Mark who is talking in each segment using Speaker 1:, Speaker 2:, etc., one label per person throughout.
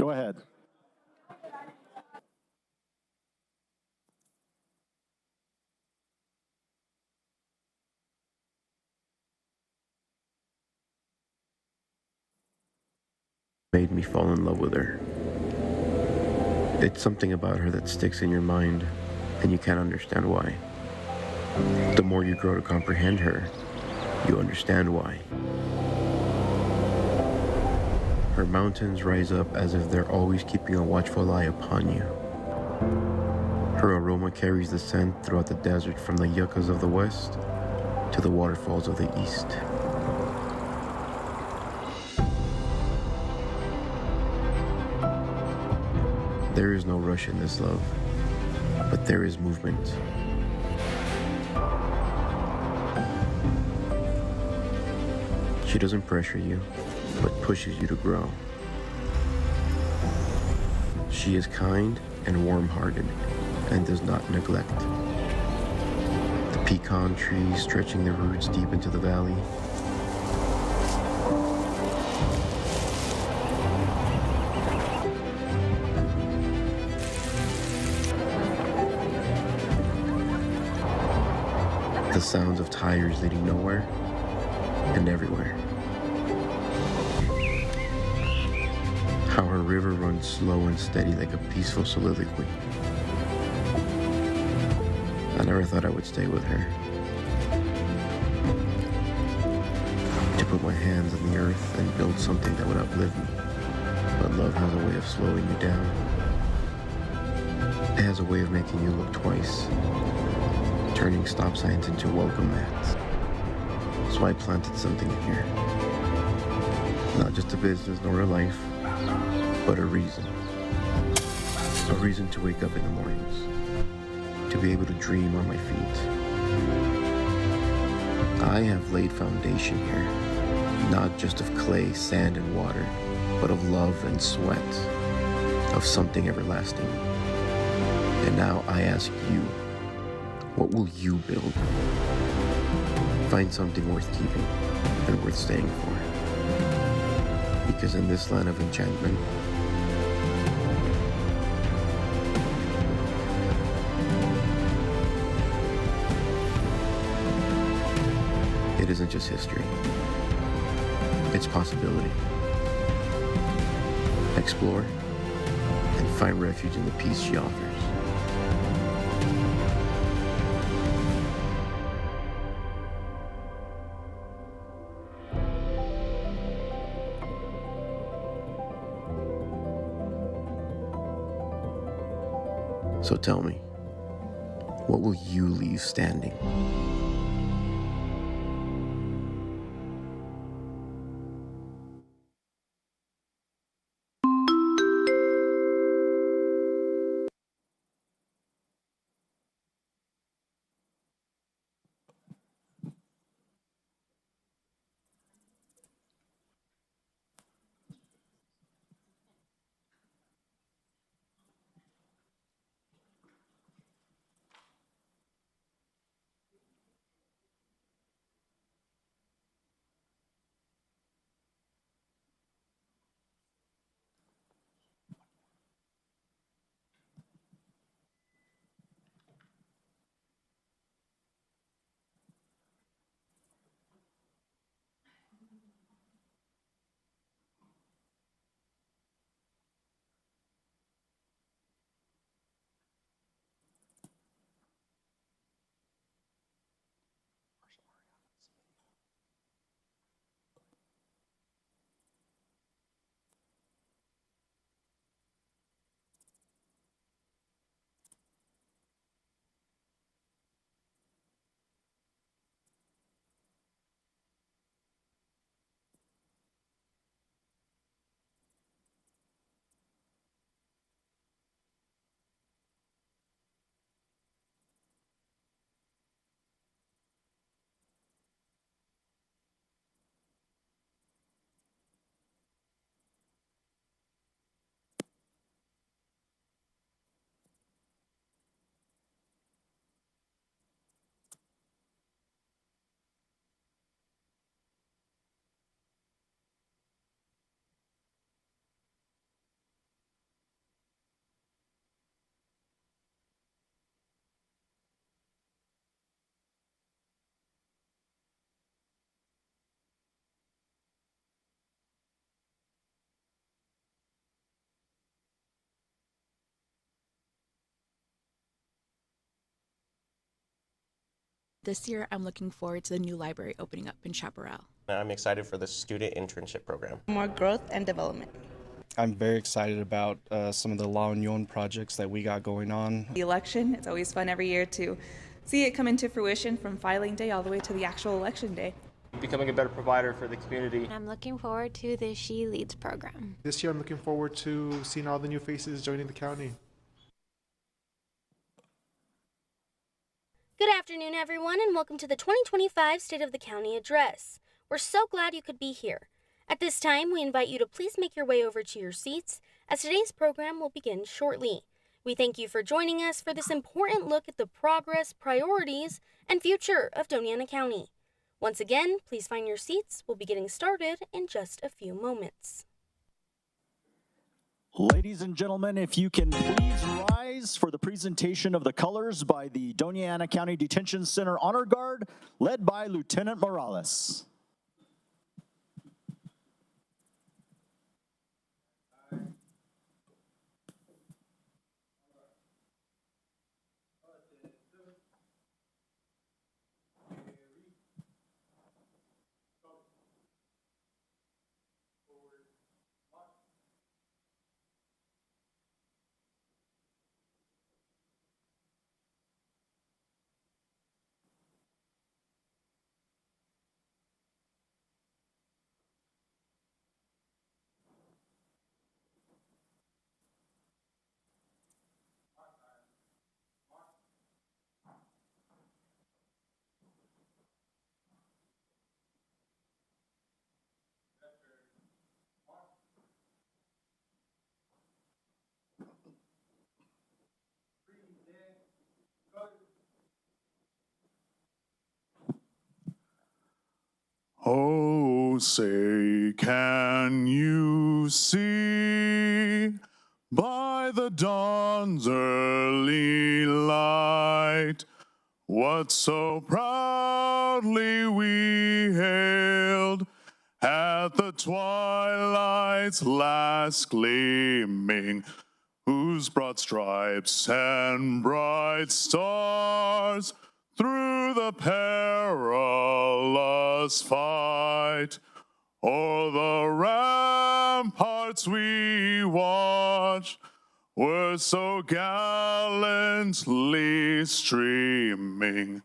Speaker 1: Go ahead.
Speaker 2: Made me fall in love with her. It's something about her that sticks in your mind, and you can't understand why. The more you grow to comprehend her, you understand why. Her mountains rise up as if they're always keeping a watchful eye upon you. Her aroma carries the scent throughout the desert from the yuccas of the west to the waterfalls of the east. There is no rush in this love, but there is movement. She doesn't pressure you, but pushes you to grow. She is kind and warm-hearted and does not neglect. The pecan trees stretching their roots deep into the valley. The sounds of tires leading nowhere and everywhere. How her river runs slow and steady like a peaceful soliloquy. I never thought I would stay with her. To put my hands on the earth and build something that would outlive me. But love has a way of slowing you down. It has a way of making you look twice, turning stop signs into welcome mats. So I planted something in here. Not just a business nor a life, but a reason. A reason to wake up in the mornings. To be able to dream on my feet. I have laid foundation here, not just of clay, sand, and water, but of love and sweat, of something everlasting. And now I ask you, what will you build? Find something worth keeping and worth staying for. Because in this land of enchantment, it isn't just history, it's possibility. Explore and find refuge in the peace she offers. So tell me, what will you leave standing?
Speaker 1: This year, I'm looking forward to the new library opening up in Chaparral.
Speaker 3: I'm excited for the student internship program.
Speaker 4: More growth and development.
Speaker 5: I'm very excited about some of the La Union projects that we got going on.
Speaker 6: The election, it's always fun every year to see it come into fruition from filing day all the way to the actual election day.
Speaker 7: Becoming a better provider for the community.
Speaker 8: I'm looking forward to the She Leads program.
Speaker 9: This year I'm looking forward to seeing all the new faces joining the county.
Speaker 10: Good afternoon, everyone, and welcome to the 2025 State of the County Address. We're so glad you could be here. At this time, we invite you to please make your way over to your seats, as today's program will begin shortly. We thank you for joining us for this important look at the progress, priorities, and future of Doña Ana County. Once again, please find your seats. We'll be getting started in just a few moments.
Speaker 11: Ladies and gentlemen, if you can please rise for the presentation of the colors by the Doña Ana County Detention Center Honor Guard, led by Lieutenant Morales.
Speaker 12: Oh, say, can you see by the dawn's early light what so proudly we hailed at the twilight's last gleaming, whose broad stripes and bright stars through the perilous fight o'er the ramparts we watched were so gallantly streaming,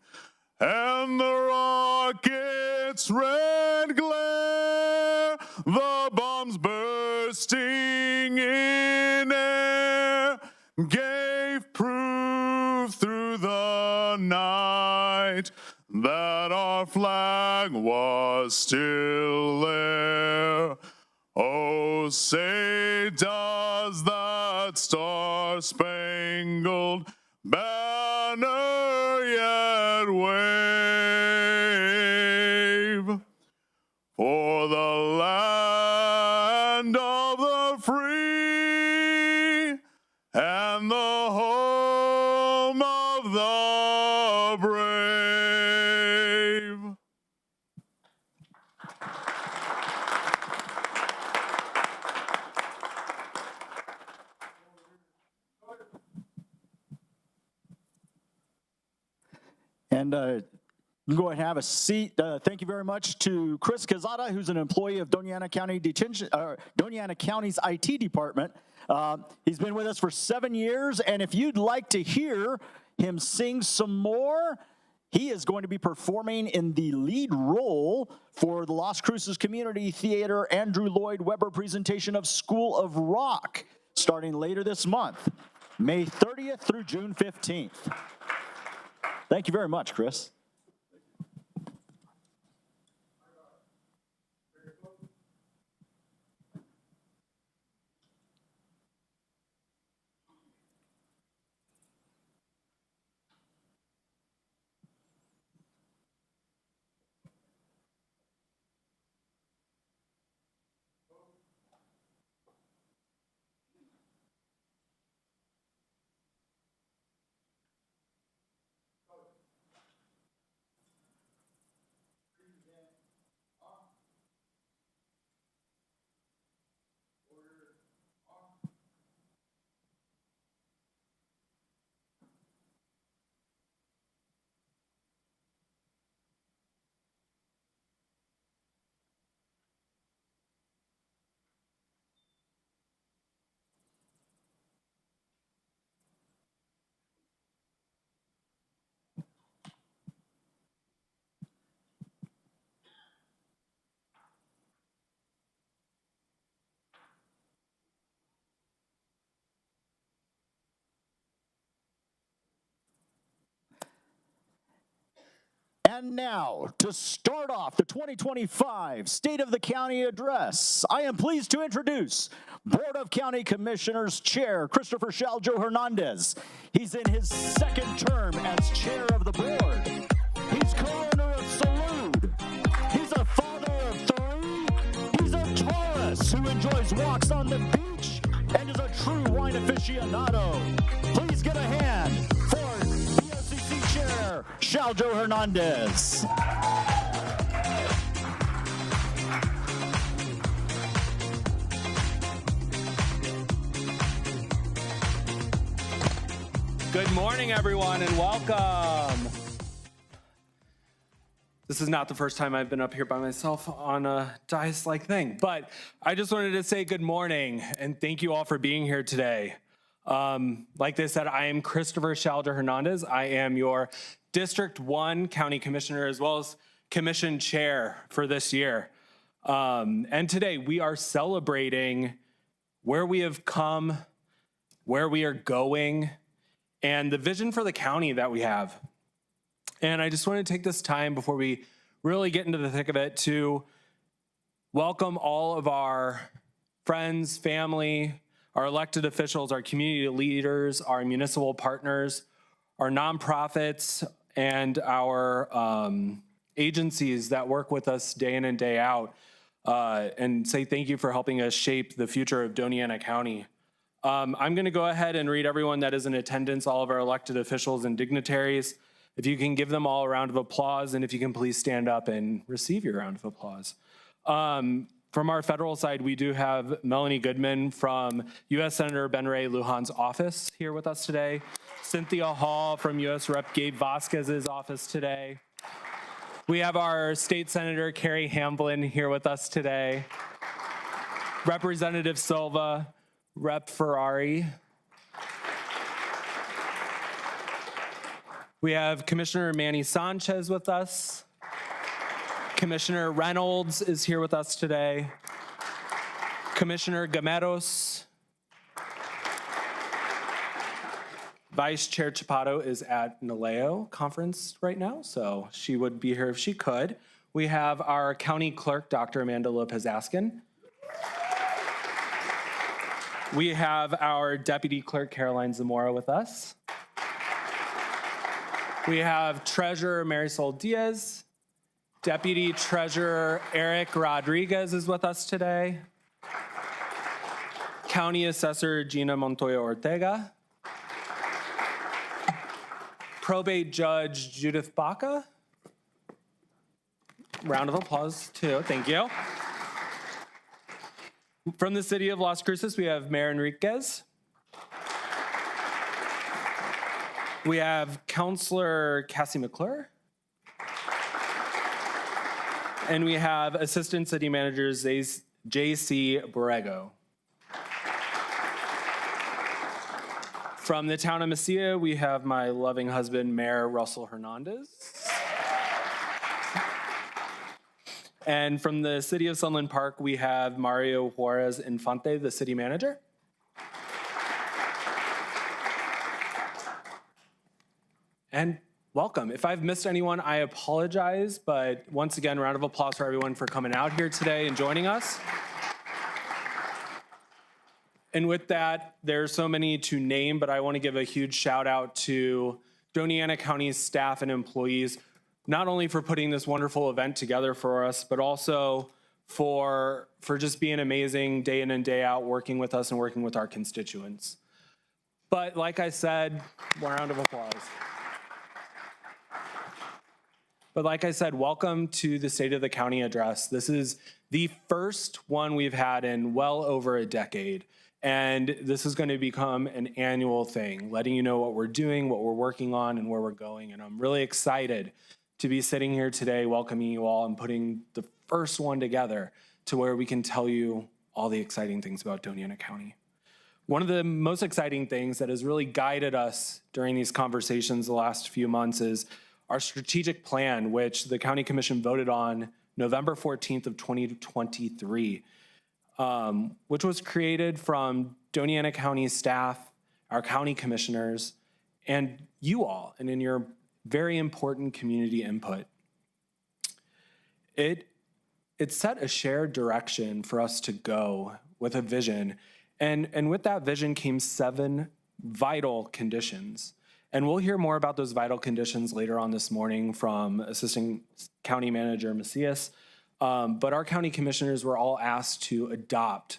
Speaker 12: and the rocket's red glare, the bombs bursting in air, gave proof through the night that our flag was still there. Oh, say does that star-spangled banner yet wave for the land of the free and the home of the brave.
Speaker 11: And go ahead and have a seat. Thank you very much to Chris Quezada, who's an employee of Doña Ana County Doña Ana County's IT department. He's been with us for 7 years, and if you'd like to hear him sing some more, he is going to be performing in the lead role for the Las Cruces Community Theater Andrew Lloyd Webber presentation of School of Rock, starting later this month, May 30th through June 15th. Thank you very much, Chris. And now, to start off the 2025 State of the County Address, I am pleased to introduce Board of County Commissioners Chair Christopher Shaljo Hernandez. He's in his second term as chair of the board. He's co-owner of Salud. He's a father of 3. He's a Taurus who enjoys walks on the beach and is a true wine aficionado. Please get a hand for BOCC Chair Shaljo Hernandez.
Speaker 4: Good morning, everyone, and welcome. This is not the first time I've been up here by myself on a dais-like thing, but I just wanted to say good morning and thank you all for being here today. Like they said, I am Christopher Shaljo Hernandez. I am your District 1 County Commissioner as well as Commission Chair for this year. And today we are celebrating where we have come, where we are going, and the vision for the county that we have. And I just want to take this time before we really get into the thick of it to welcome all of our friends, family, our elected officials, our community leaders, our municipal partners, our nonprofits, and our agencies that work with us day in and day out, and say thank you for helping us shape the future of Doña Ana County. I'm going to go ahead and read everyone that is in attendance, all of our elected officials and dignitaries. If you can give them all a round of applause, and if you can please stand up and receive your round of applause. From our federal side, we do have Melanie Goodman from U.S. Senator Ben Ray Lujan's office here with us today. Cynthia Hall from U.S. Rep. Gabe Vasquez's office today. We have our State Senator Carrie Hamblin here with us today. Representative Silva, Rep. Ferrari. We have Commissioner Manny Sanchez with us. Commissioner Reynolds is here with us today. Commissioner Gameros. Vice Chair Chapato is at NALEO conference right now, so she would be here if she could. We have our County Clerk, Dr. Amanda Lopez-Askin. We have our Deputy Clerk, Caroline Zamora, with us. We have Treasurer Marisol Diaz. Deputy Treasurer Eric Rodriguez is with us today. County Assessor Gina Montoya Ortega. Probate Judge Judith Baca. Round of applause, too. Thank you. From the city of Las Cruces, we have Mayor Enriquez. We have Councilor Cassie McClure. And we have Assistant City Manager J.C. Borrego. From the town of Mesilla, we have my loving husband, Mayor Russell Hernandez. And from the city of Sunland Park, we have Mario Juarez Infante, the city manager. And welcome. If I've missed anyone, I apologize, but once again, round of applause for everyone for coming out here today and joining us. And with that, there's so many to name, but I want to give a huge shout out to Doña Ana County's staff and employees, not only for putting this wonderful event together for us, but also for just being amazing day in and day out, working with us and working with our constituents. But like I said, one round of applause. But like I said, welcome to the State of the County Address. This is the first one we've had in well over a decade. And this is going to become an annual thing, letting you know what we're doing, what we're working on, and where we're going. And I'm really excited to be sitting here today welcoming you all and putting the first one together to where we can tell you all the exciting things about Doña Ana County. One of the most exciting things that has really guided us during these conversations the last few months is our strategic plan, which the County Commission voted on November 14th of 2023, which was created from Doña Ana County staff, our county commissioners, and you all, and in your very important community input. It set a shared direction for us to go with a vision. And with that vision came 7 vital conditions. And we'll hear more about those vital conditions later on this morning from Assistant County Manager Macias. But our county commissioners were all asked to adopt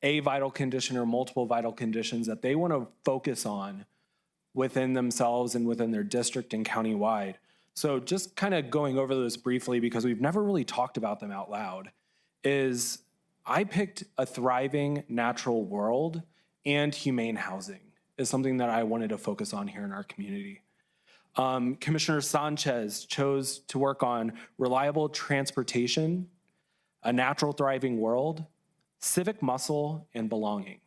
Speaker 4: a vital condition or multiple vital conditions that they want to focus on within themselves and within their district and countywide. So just kind of going over those briefly, because we've never really talked about them out loud, is I picked a thriving natural world and humane housing is something that I wanted to focus on here in our community. Commissioner Sanchez chose to work on reliable transportation, a natural thriving world, civic muscle, and belonging.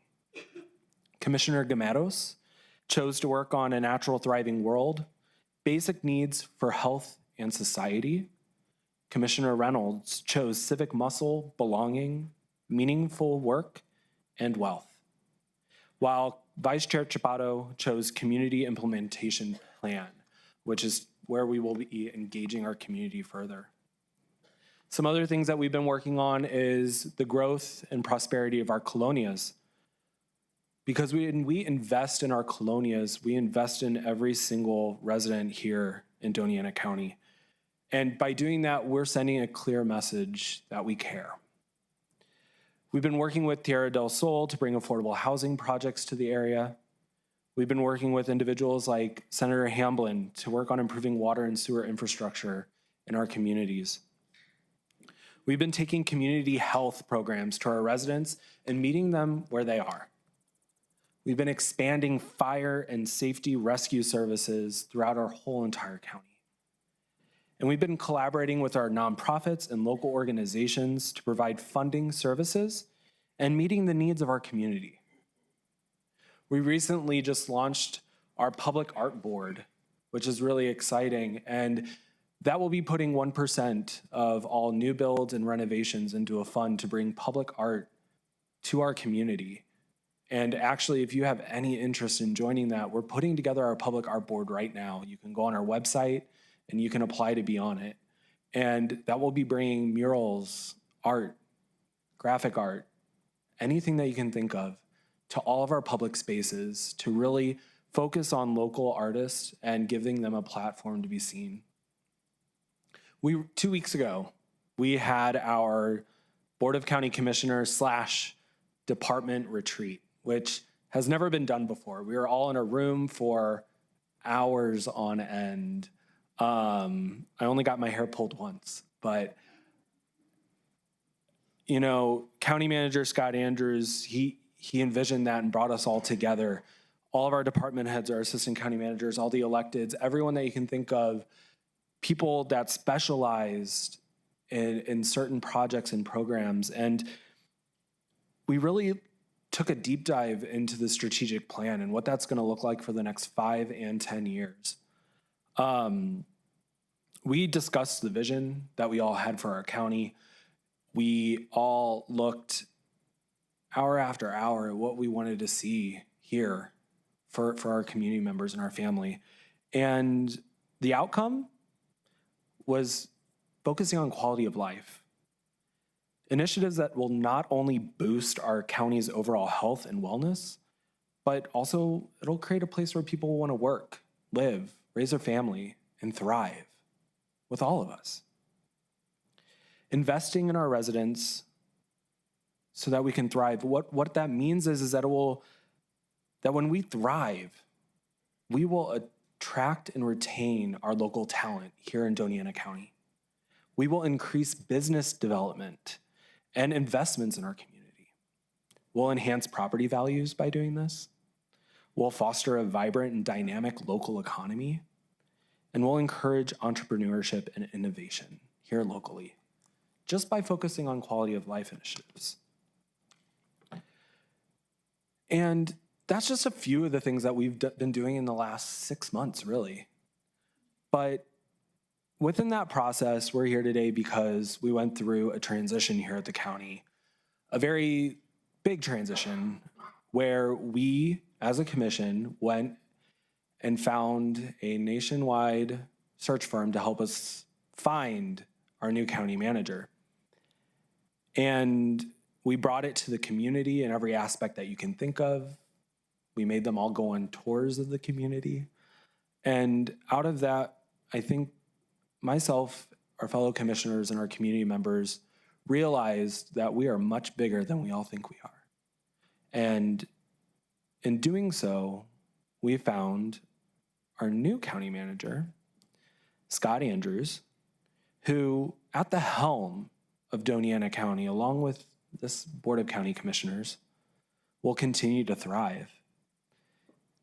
Speaker 4: Commissioner Gameros chose to work on a natural thriving world, basic needs for health and society. Commissioner Reynolds chose civic muscle, belonging, meaningful work, and wealth. While Vice Chair Chapato chose community implementation plan, which is where we will be engaging our community further. Some other things that we've been working on is the growth and prosperity of our colonias. Because when we invest in our colonias, we invest in every single resident here in Doña Ana County. And by doing that, we're sending a clear message that we care. We've been working with Tierra del Sol to bring affordable housing projects to the area. We've been working with individuals like Senator Hamblin to work on improving water and sewer infrastructure in our communities. We've been taking community health programs to our residents and meeting them where they are. We've been expanding fire and safety rescue services throughout our whole entire county. And we've been collaborating with our nonprofits and local organizations to provide funding services and meeting the needs of our community. We recently just launched our public art board, which is really exciting, and that will be putting 1% of all new builds and renovations into a fund to bring public art to our community. And actually, if you have any interest in joining that, we're putting together our public art board right now. You can go on our website and you can apply to be on it. And that will be bringing murals, art, graphic art, anything that you can think of to all of our public spaces to really focus on local artists and giving them a platform to be seen. 2 weeks ago, we had our Board of County Commissioners / department retreat, which has never been done before. We were all in a room for hours on end. I only got my hair pulled once, but you know, County Manager Scott Andrews, he envisioned that and brought us all together. All of our department heads, our assistant county managers, all the electeds, everyone that you can think of, people that specialized in certain projects and programs. And we really took a deep dive into the strategic plan and what that's going to look like for the next 5 and 10 years. We discussed the vision that we all had for our county. We all looked hour after hour at what we wanted to see here for our community members and our family. And the outcome was focusing on quality of life. Initiatives that will not only boost our county's overall health and wellness, but also it'll create a place where people want to work, live, raise their family, and thrive with all of us. Investing in our residents so that we can thrive. What that means is that that when we thrive, we will attract and retain our local talent here in Doña Ana County. We will increase business development and investments in our community. We'll enhance property values by doing this. We'll foster a vibrant and dynamic local economy. And we'll encourage entrepreneurship and innovation here locally, just by focusing on quality of life initiatives. And that's just a few of the things that we've been doing in the last 6 months, really. But within that process, we're here today because we went through a transition here at the county, a very big transition where we, as a commission, went and found a nationwide search firm to help us find our new county manager. And we brought it to the community in every aspect that you can think of. We made them all go on tours of the community. And out of that, I think myself, our fellow commissioners, and our community members realized that we are much bigger than we all think we are. And in doing so, we found our new county manager, Scott Andrews, who at the helm of Doña Ana County, along with this Board of County Commissioners, will continue to thrive,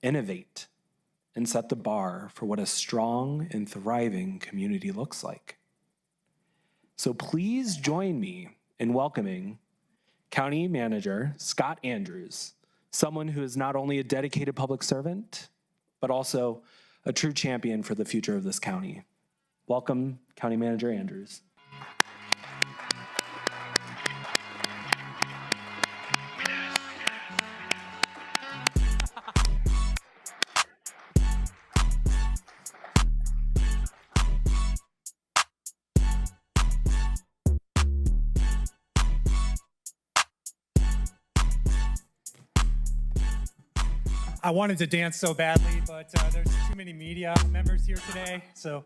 Speaker 4: innovate, and set the bar for what a strong and thriving community looks like. So please join me in welcoming County Manager Scott Andrews, someone who is not only a dedicated public servant, but also a true champion for the future of this county. Welcome, County Manager Andrews.
Speaker 13: I wanted to dance so badly, but there's too many media members here today. So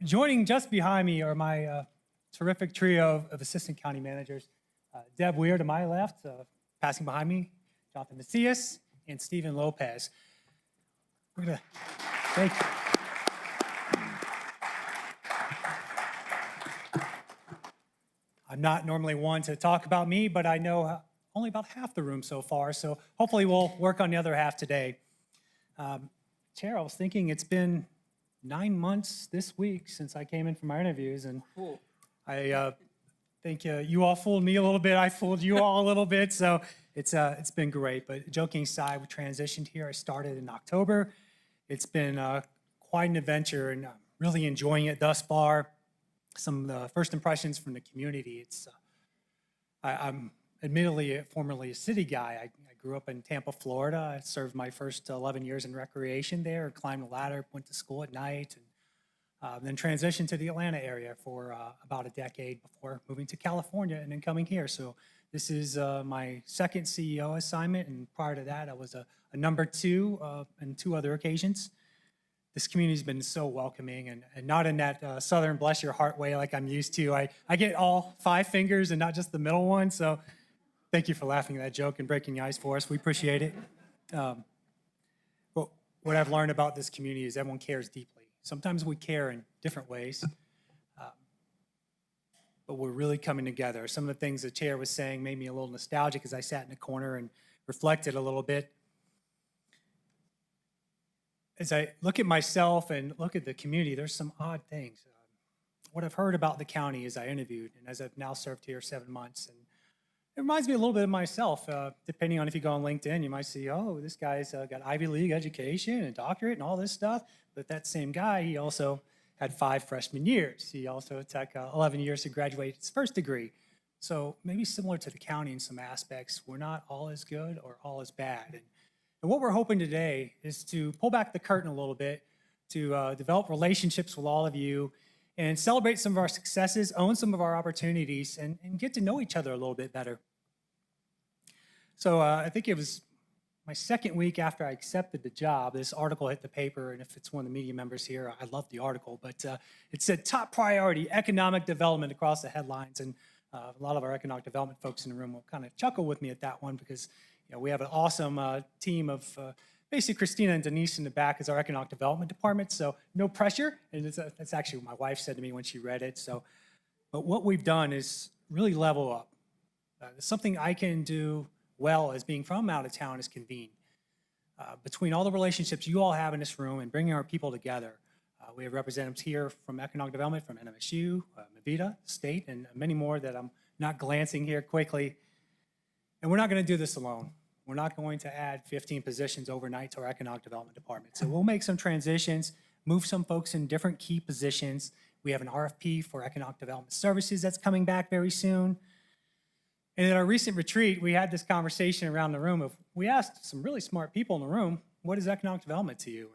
Speaker 13: joining just behind me are my terrific trio of assistant county managers. Deb Weir to my left, passing behind me, Jonathan Macias, and Stephen Lopez. We're gonna, thank you. I'm not normally one to talk about me, but I know only about half the room so far, so hopefully we'll work on the other half today. Chair, I was thinking it's been 9 months this week since I came in for my interviews, and cool. I think you all fooled me a little bit, I fooled you all a little bit, so it's been great. But joking aside, we transitioned here. I started in October. It's been quite an adventure, and I'm really enjoying it thus far. Some of the first impressions from the community, I'm admittedly formerly a city guy. I grew up in Tampa, Florida. I served my first 11 years in recreation there, climbed the ladder, went to school at night, and then transitioned to the Atlanta area for about a decade before moving to California and then coming here. So this is my second CEO assignment, and prior to that, I was a number two on 2 other occasions. This community's been so welcoming, and not in that Southern bless your heart way like I'm used to. I get all 5 fingers and not just the middle one, so thank you for laughing at that joke and breaking the ice for us. We appreciate it. But what I've learned about this community is everyone cares deeply. Sometimes we care in different ways, but we're really coming together. Some of the things the chair was saying made me a little nostalgic as I sat in the corner and reflected a little bit. As I look at myself and look at the community, there's some odd things. What I've heard about the county as I interviewed, and as I've now served here 7 months, and it reminds me a little bit of myself. Depending on if you go on LinkedIn, you might see, oh, this guy's got Ivy League education and doctorate and all this stuff. But that same guy, he also had 5 freshman years. He also took 11 years to graduate his first degree. So maybe similar to the county in some aspects, we're not all as good or all as bad. And what we're hoping today is to pull back the curtain a little bit, to develop relationships with all of you, and celebrate some of our successes, own some of our opportunities, and get to know each other a little bit better. So I think it was my second week after I accepted the job, this article hit the paper, and if it's one of the media members here, I love the article, but it said top priority, economic development across the headlines, and a lot of our economic development folks in the room will kind of chuckle with me at that one because we have an awesome team of basically Christina and Denise in the back as our economic development department, so no pressure, and that's actually what my wife said to me when she read it. So, but what we've done is really level up. Something I can do well as being from out of town is convene. Between all the relationships you all have in this room and bringing our people together, we have representatives here from economic development, from NMSU, Mavita, state, and many more that I'm not glancing here quickly. And we're not going to do this alone. We're not going to add 15 positions overnight to our economic development department. So we'll make some transitions, move some folks in different key positions. We have an RFP for economic development services that's coming back very soon. And at our recent retreat, we had this conversation around the room of, we asked some really smart people in the room, what is economic development to you?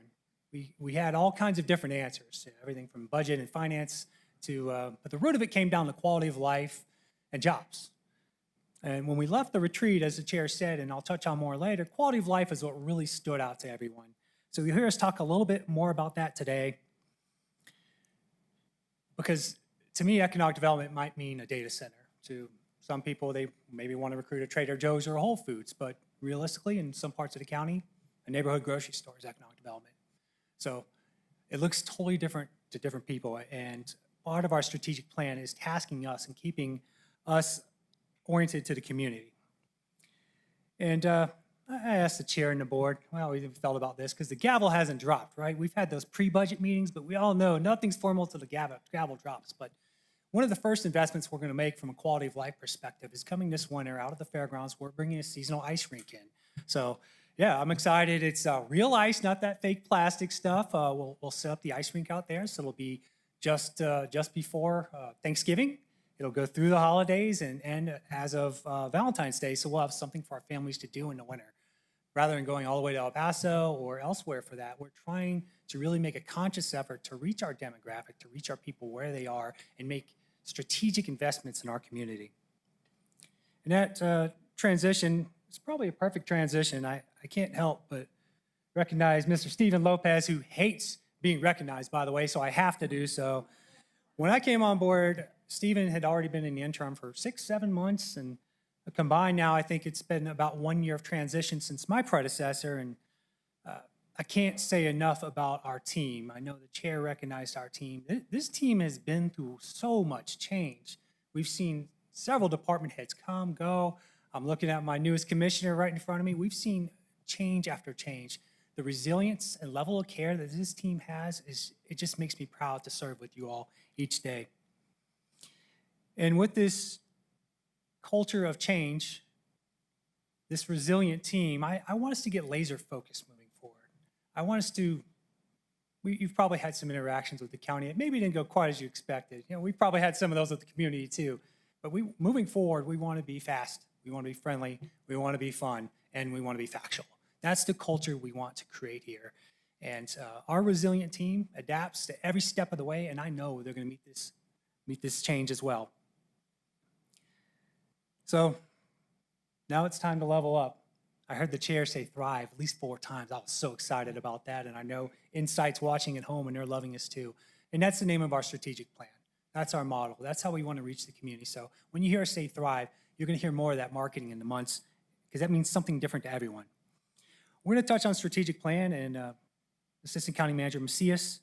Speaker 13: And we had all kinds of different answers, everything from budget and finance but the root of it came down to quality of life and jobs. And when we left the retreat, as the chair said, and I'll touch on more later, quality of life is what really stood out to everyone. So you'll hear us talk a little bit more about that today. Because to me, economic development might mean a data center. To some people, they maybe want to recruit a Trader Joe's or a Whole Foods, but realistically, in some parts of the county, a neighborhood grocery store is economic development. So it looks totally different to different people. And part of our strategic plan is tasking us and keeping us oriented to the community. And I asked the chair and the board, well, we felt about this because the gavel hasn't dropped, right? We've had those pre-budget meetings, but we all know nothing's formal till the gavel drops. But one of the first investments we're going to make from a quality of life perspective is coming this winter out of the fairgrounds. We're bringing a seasonal ice rink in. So yeah, I'm excited. It's real ice, not that fake plastic stuff. We'll set up the ice rink out there, so it'll be just before Thanksgiving. It'll go through the holidays and end as of Valentine's Day, so we'll have something for our families to do in the winter. Rather than going all the way to El Paso or elsewhere for that, we're trying to really make a conscious effort to reach our demographic, to reach our people where they are, and make strategic investments in our community. And that transition is probably a perfect transition. I can't help but recognize Mr. Stephen Lopez, who hates being recognized, by the way, so I have to do so. When I came on board, Stephen had already been in the interim for 6-7 months, and combined now, I think it's been about 1 year of transition since my predecessor, and I can't say enough about our team. I know the chair recognized our team. This team has been through so much change. We've seen several department heads come, go. I'm looking at my newest commissioner right in front of me. We've seen change after change. The resilience and level of care that this team has, it just makes me proud to serve with you all each day. And with this culture of change, this resilient team, I want us to get laser focused moving forward. I want us to, you've probably had some interactions with the county. It maybe didn't go quite as you expected. You know, we probably had some of those with the community too. But moving forward, we want to be fast, we want to be friendly, we want to be fun, and we want to be factual. That's the culture we want to create here. And our resilient team adapts to every step of the way, and I know they're going to meet this change as well. So now it's time to level up. I heard the chair say thrive at least 4 times. I was so excited about that, and I know Insight's watching at home and they're loving us too. And that's the name of our strategic plan. That's our model. That's how we want to reach the community. So when you hear us say thrive, you're going to hear more of that marketing in the months, because that means something different to everyone. We're going to touch on strategic plan, and Assistant County Manager Macias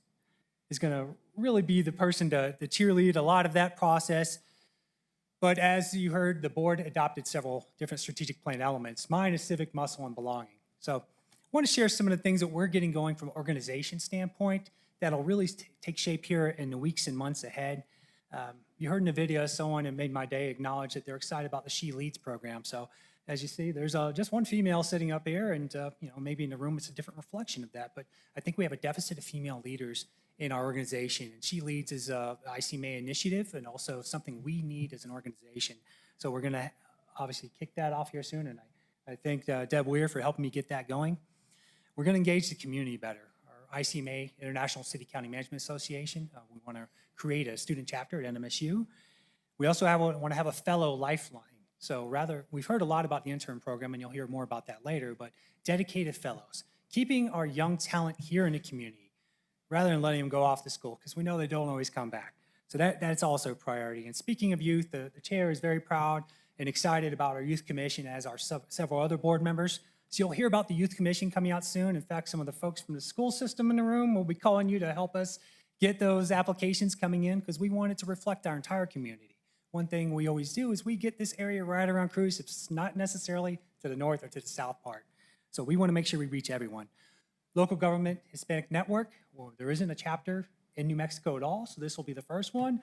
Speaker 13: is going to really be the person to cheerlead a lot of that process. But as you heard, the board adopted several different strategic plan elements. Mine is civic muscle and belonging. So I want to share some of the things that we're getting going from an organization standpoint that'll really take shape here in the weeks and months ahead. You heard in the video, someone that made my day acknowledge that they're excited about the She Leads program. So as you see, there's just one female sitting up here, and maybe in the room it's a different reflection of that. But I think we have a deficit of female leaders in our organization, and She Leads is a ICMA initiative and also something we need as an organization. So we're going to obviously kick that off here soon, and I thank Deb Weir for helping me get that going. We're going to engage the community better. Our ICMA, International City County Management Association, we want to create a student chapter at NMSU. We also want to have a fellow lifeline. So we've heard a lot about the intern program, and you'll hear more about that later, but dedicated fellows, keeping our young talent here in the community rather than letting them go off to school, because we know they don't always come back. So that's also a priority. And speaking of youth, the chair is very proud and excited about our youth commission, as are several other board members. So you'll hear about the youth commission coming out soon. In fact, some of the folks from the school system in the room will be calling you to help us get those applications coming in, because we want it to reflect our entire community. One thing we always do is we get this area right around Cruz. It's not necessarily to the north or to the south part. So we want to make sure we reach everyone. Local Government Hispanic Network, well, there isn't a chapter in New Mexico at all, so this will be the first one.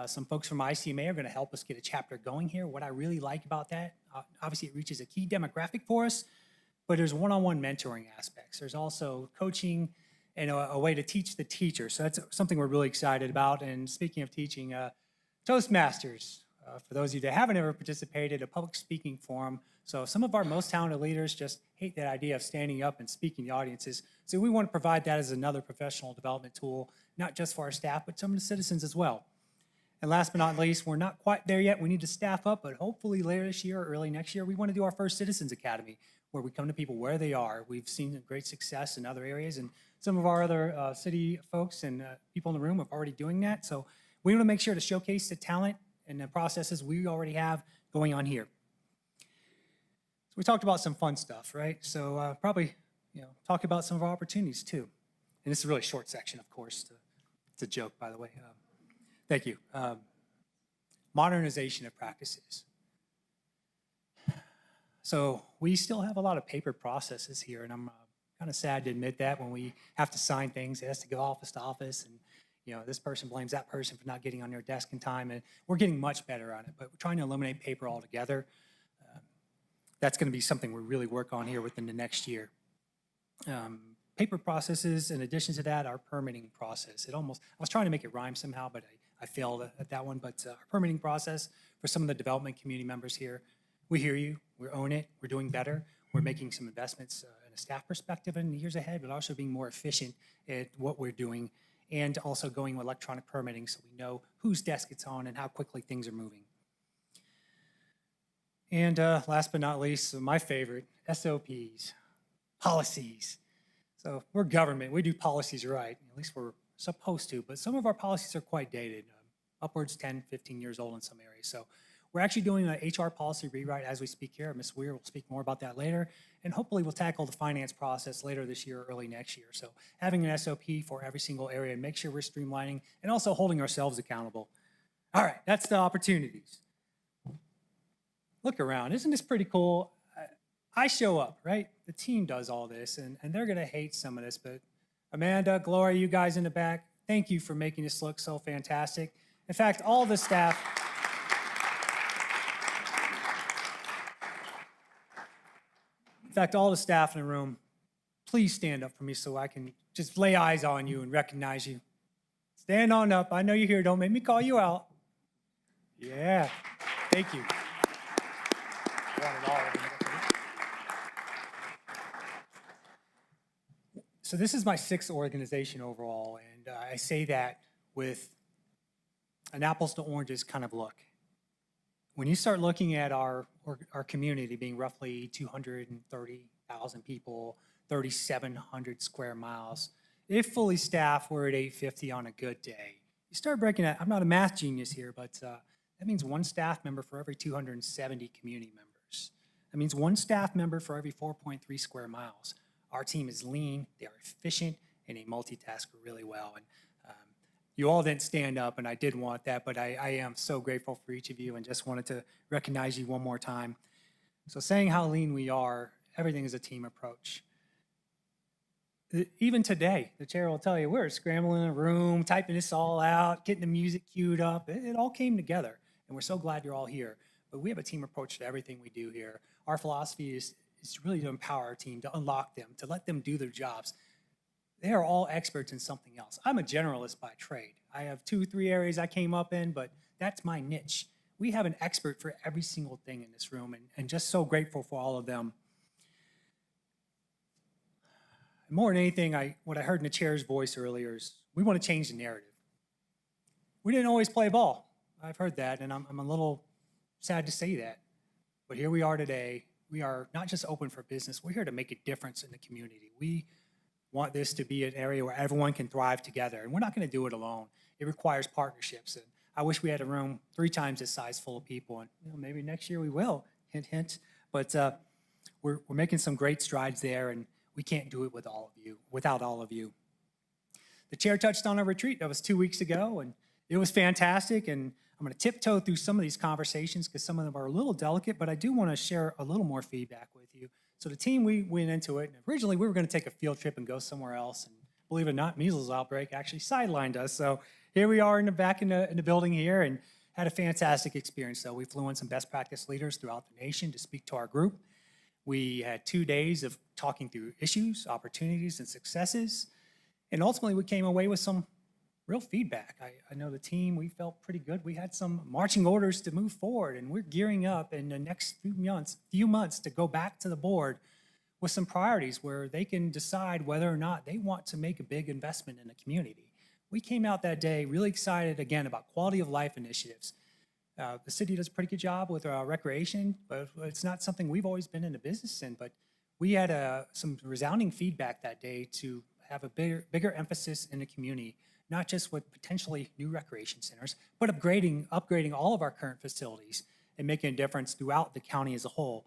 Speaker 13: Some folks from ICMA are going to help us get a chapter going here. What I really like about that, obviously it reaches a key demographic for us, but there's one-on-one mentoring aspects. There's also coaching and a way to teach the teacher. So that's something we're really excited about. And speaking of teaching, Toastmasters, for those of you that haven't ever participated, a public speaking forum. So some of our most talented leaders just hate that idea of standing up and speaking to audiences. So we want to provide that as another professional development tool, not just for our staff, but some of the citizens as well. And last but not least, we're not quite there yet. We need to staff up, but hopefully later this year or early next year, we want to do our first Citizens Academy, where we come to people where they are. We've seen great success in other areas, and some of our other city folks and people in the room are already doing that. So we want to make sure to showcase the talent and the processes we already have going on here. So we talked about some fun stuff, right? So probably, talk about some of our opportunities too. And this is a really short section, of course. It's a joke, by the way. Thank you. Modernization of practices. So we still have a lot of paper processes here, and I'm kind of sad to admit that when we have to sign things, it has to go office to office, and this person blames that person for not getting on their desk in time, and we're getting much better on it, but we're trying to eliminate paper altogether. That's going to be something we really work on here within the next year. Paper processes, in addition to that, our permitting process. I was trying to make it rhyme somehow, but I failed at that one. But our permitting process for some of the development community members here, we hear you, we own it, we're doing better. We're making some investments in a staff perspective in the years ahead, but also being more efficient at what we're doing, and also going with electronic permitting so we know whose desk it's on and how quickly things are moving. And last but not least, my favorite, SOPs, policies. So we're government, we do policies right, at least we're supposed to, but some of our policies are quite dated, upwards 10, 15 years old in some areas. So we're actually doing an HR policy rewrite as we speak here. Ms. Weir will speak more about that later, and hopefully we'll tackle the finance process later this year or early next year. So having an SOP for every single area and make sure we're streamlining and also holding ourselves accountable. All right, that's the opportunities. Look around, isn't this pretty cool? I show up, right? The team does all this, and they're gonna hate some of this, but Amanda, Gloria, you guys in the back, thank you for making this look so fantastic. In fact, all the staff, in the room, please stand up for me so I can just lay eyes on you and recognize you. Stand on up, I know you're here, don't make me call you out. Yeah, thank you. So this is my 6th organization overall, and I say that with an apples to oranges kind of look. When you start looking at our community being roughly 230,000 people, 3,700 square miles, if fully staffed, we're at 850 on a good day. You start breaking that, I'm not a math genius here, but that means one staff member for every 270 community members. That means one staff member for every 4.3 square miles. Our team is lean, they are efficient, and they multitask really well. And you all didn't stand up, and I did want that, but I am so grateful for each of you and just wanted to recognize you one more time. So saying how lean we are, everything is a team approach. Even today, the chair will tell you, we're scrambling in a room, typing this all out, getting the music queued up. It all came together, and we're so glad you're all here. But we have a team approach to everything we do here. Our philosophy is really to empower our team, to unlock them, to let them do their jobs. They are all experts in something else. I'm a generalist by trade. I have 2, 3 areas I came up in, but that's my niche. We have an expert for every single thing in this room, and just so grateful for all of them. More than anything, what I heard in the chair's voice earlier is we want to change the narrative. We didn't always play ball. I've heard that, and I'm a little sad to say that. But here we are today. We are not just open for business, we're here to make a difference in the community. We want this to be an area where everyone can thrive together, and we're not going to do it alone. It requires partnerships, and I wish we had a room 3 times this size full of people, and maybe next year we will, hint, hint. But we're making some great strides there, and we can't do it without all of you. The chair touched on a retreat that was 2 weeks ago, and it was fantastic, and I'm going to tiptoe through some of these conversations because some of them are a little delicate, but I do want to share a little more feedback with you. So the team, we went into it, and originally we were going to take a field trip and go somewhere else, and believe it or not, measles outbreak actually sidelined us. So here we are in the building here, and had a fantastic experience. So we flew in some best practice leaders throughout the nation to speak to our group. We had 2 days of talking through issues, opportunities, and successes, and ultimately we came away with some real feedback. I know the team, we felt pretty good. We had some marching orders to move forward, and we're gearing up in the next few months to go back to the board with some priorities where they can decide whether or not they want to make a big investment in the community. we came out that day really excited, again, about quality of life initiatives. The city does a pretty good job with recreation, but it's not something we've always been in the business in. But we had some resounding feedback that day to have a bigger emphasis in the community, not just with potentially new recreation centers, but upgrading all of our current facilities and making a difference throughout the county as a whole.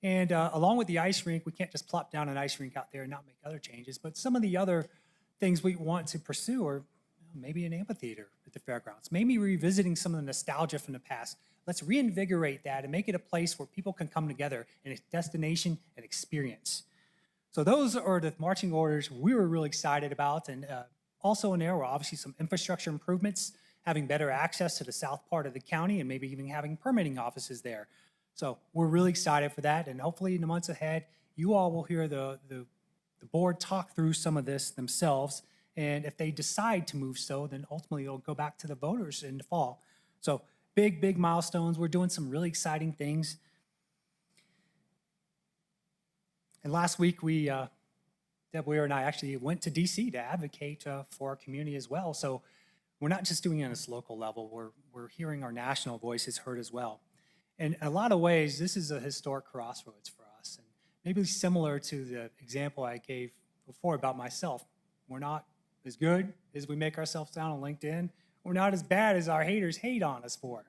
Speaker 13: And along with the ice rink, we can't just plop down an ice rink out there and not make other changes, but some of the other things we want to pursue are maybe an amphitheater at the fairgrounds, maybe revisiting some of the nostalgia from the past. Let's reinvigorate that and make it a place where people can come together in a destination and experience. So those are the marching orders we were really excited about. And also in there were obviously some infrastructure improvements, having better access to the south part of the county and maybe even having permitting offices there. So we're really excited for that. And hopefully in the months ahead, you all will hear the board talk through some of this themselves. And if they decide to move so, then ultimately it'll go back to the voters in the fall. So big milestones. We're doing some really exciting things. And last week, Deb Weir and I actually went to DC to advocate for our community as well. So we're not just doing it on this local level, we're hearing our national voices heard as well. In a lot of ways, this is a historic crossroads for us. And maybe similar to the example I gave before about myself. We're not as good as we make ourselves sound on LinkedIn. We're not as bad as our haters hate on us for.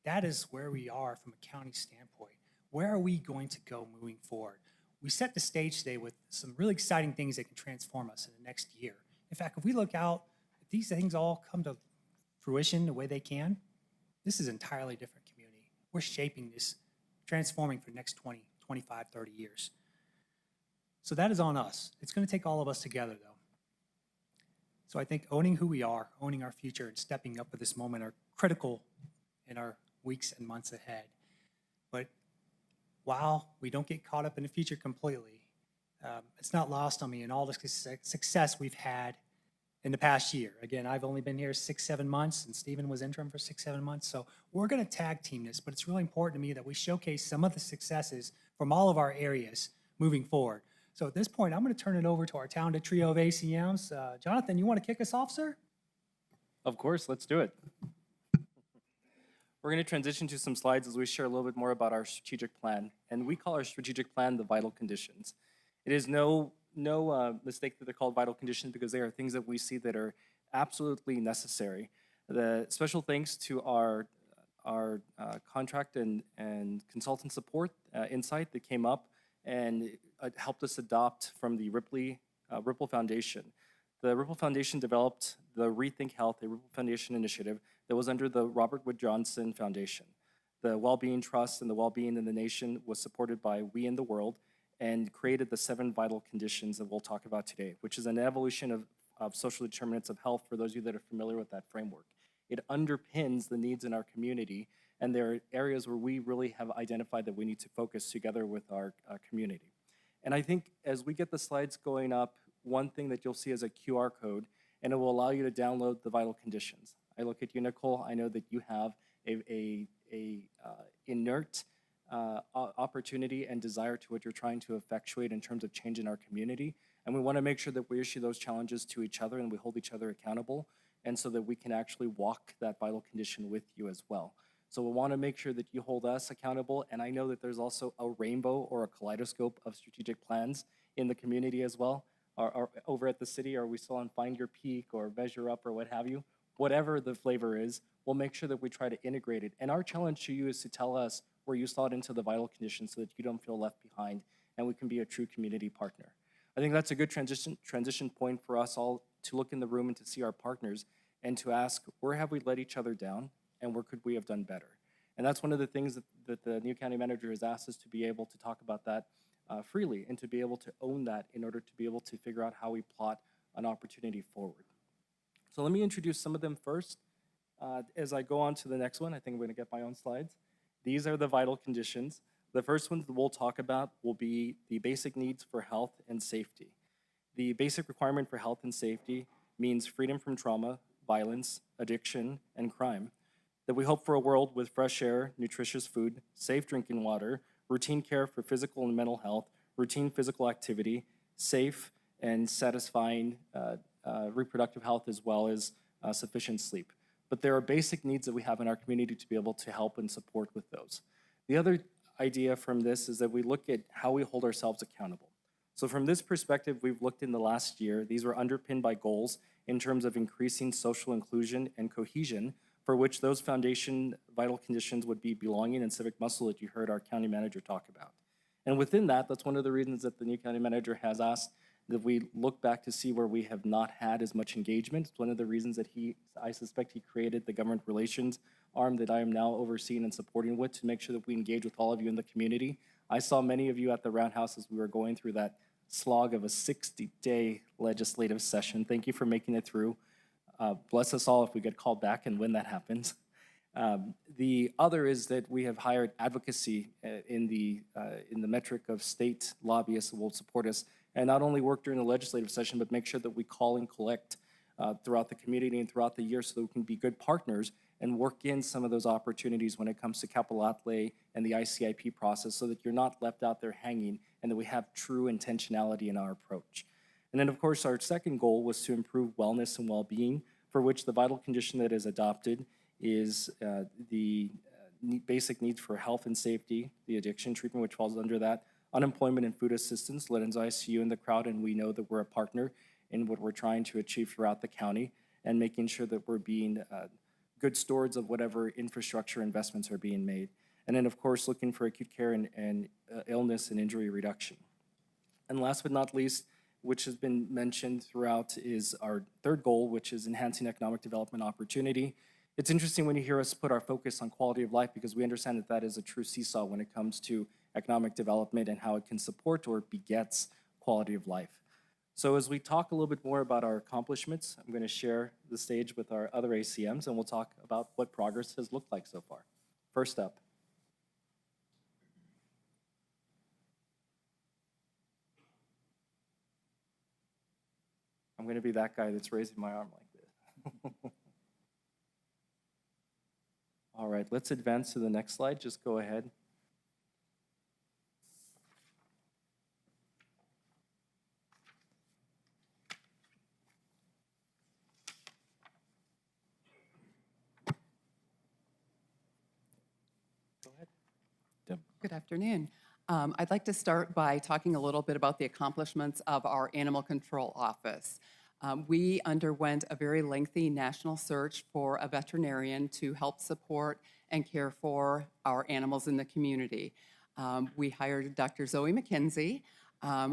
Speaker 13: That is where we are from a county standpoint. Where are we going to go moving forward? We set the stage today with some really exciting things that can transform us in the next year. In fact, if we look out, if these things all come to fruition the way they can, this is an entirely different community. We're shaping this, transforming for the next 20, 25, 30 years. So that is on us. It's going to take all of us together, though. So I think owning who we are, owning our future, and stepping up at this moment are critical in our weeks and months ahead. But while we don't get caught up in the future completely, it's not lost on me in all the success we've had in the past year. Again, I've only been here 6-7 months, and Stephen was interim for 6-7 months. So we're going to tag team this, but it's really important to me that we showcase some of the successes from all of our areas moving forward. So at this point, I'm going to turn it over to our talented trio of ACMs. Jonathan, you want to kick us off, sir?
Speaker 14: Of course, let's do it. We're going to transition to some slides as we share a little bit more about our strategic plan. And we call our strategic plan the vital conditions. It is no mistake that they're called vital conditions because they are things that we see that are absolutely necessary. The special thanks to our contract and consultant support insight that came up and helped us adopt from the Ripple Foundation. The Ripple Foundation developed the Rethink Health, a Ripple Foundation initiative that was under the Robert Wood Johnson Foundation. The Wellbeing Trust and the Wellbeing in the Nation was supported by We in the World and created the 7 vital conditions that we'll talk about today, which is an evolution of social determinants of health for those of you that are familiar with that framework. It underpins the needs in our community, and there are areas where we really have identified that we need to focus together with our community. And I think as we get the slides going up, one thing that you'll see is a QR code, and it will allow you to download the vital conditions. I look at you, Nicole. I know that you have a inert opportunity and desire to what you're trying to effectuate in terms of change in our community. And we want to make sure that we issue those challenges to each other and we hold each other accountable, and so that we can actually walk that vital condition with you as well. So we want to make sure that you hold us accountable, and I know that there's also a rainbow or a kaleidoscope of strategic plans in the community as well. Or over at the city, are we still on Find Your Peak or Measure Up or what have you? Whatever the flavor is, we'll make sure that we try to integrate it. And our challenge to you is to tell us where you slot into the vital conditions so that you don't feel left behind and we can be a true community partner. I think that's a good transition point for us all to look in the room and to see our partners and to ask, where have we let each other down and where could we have done better? And that's one of the things that the new county manager has asked us to be able to talk about that freely and to be able to own that in order to be able to figure out how we plot an opportunity forward. So let me introduce some of them first. As I go on to the next one, I think I'm going to get my own slides. These are the vital conditions. The first ones that we'll talk about will be the basic needs for health and safety. The basic requirement for health and safety means freedom from trauma, violence, addiction, and crime. That we hope for a world with fresh air, nutritious food, safe drinking water, routine care for physical and mental health, routine physical activity, safe and satisfying reproductive health, as well as sufficient sleep. But there are basic needs that we have in our community to be able to help and support with those. The other idea from this is that we look at how we hold ourselves accountable. So from this perspective, we've looked in the last year. These were underpinned by goals in terms of increasing social inclusion and cohesion, for which those foundation vital conditions would be belonging and civic muscle that you heard our county manager talk about. And within that, that's one of the reasons that the new county manager has asked that we look back to see where we have not had as much engagement. It's one of the reasons that I suspect he created the government relations arm that I am now overseeing and supporting with, to make sure that we engage with all of you in the community. I saw many of you at the Roundhouse as we were going through that slog of a 60-day legislative session. Thank you for making it through. Bless us all if we get called back and when that happens. The other is that we have hired advocacy in the metric of state lobbyists who will support us, and not only work during the legislative session, but make sure that we call and collect throughout the community and throughout the year, so that we can be good partners and work in some of those opportunities when it comes to capital outlay and the ICIP process, so that you're not left out there hanging and that we have true intentionality in our approach. And then, of course, our second goal was to improve wellness and well-being, for which the vital condition that is adopted is the basic needs for health and safety, the addiction treatment, which falls under that, unemployment and food assistance. Lorenzo, I see you in the crowd, and we know that we're a partner in what we're trying to achieve throughout the county, and making sure that we're being good stewards of whatever infrastructure investments are being made. And then, of course, looking for acute care and illness and injury reduction. And last but not least, which has been mentioned throughout, is our third goal, which is enhancing economic development opportunity. It's interesting when you hear us put our focus on quality of life, because we understand that that is a true seesaw when it comes to economic development and how it can support or begets quality of life. So as we talk a little bit more about our accomplishments, I'm going to share the stage with our other ACMs, and we'll talk about what progress has looked like so far. First up. I'm going to be that guy that's raising my arm like this. All right, let's advance to the next slide. Just go ahead. Go ahead.
Speaker 15: Deb. Good afternoon. I'd like to start by talking a little bit about the accomplishments of our Animal Control Office. We underwent a very lengthy national search for a veterinarian to help support and care for our animals in the community. We hired Dr. Zoe McKenzie,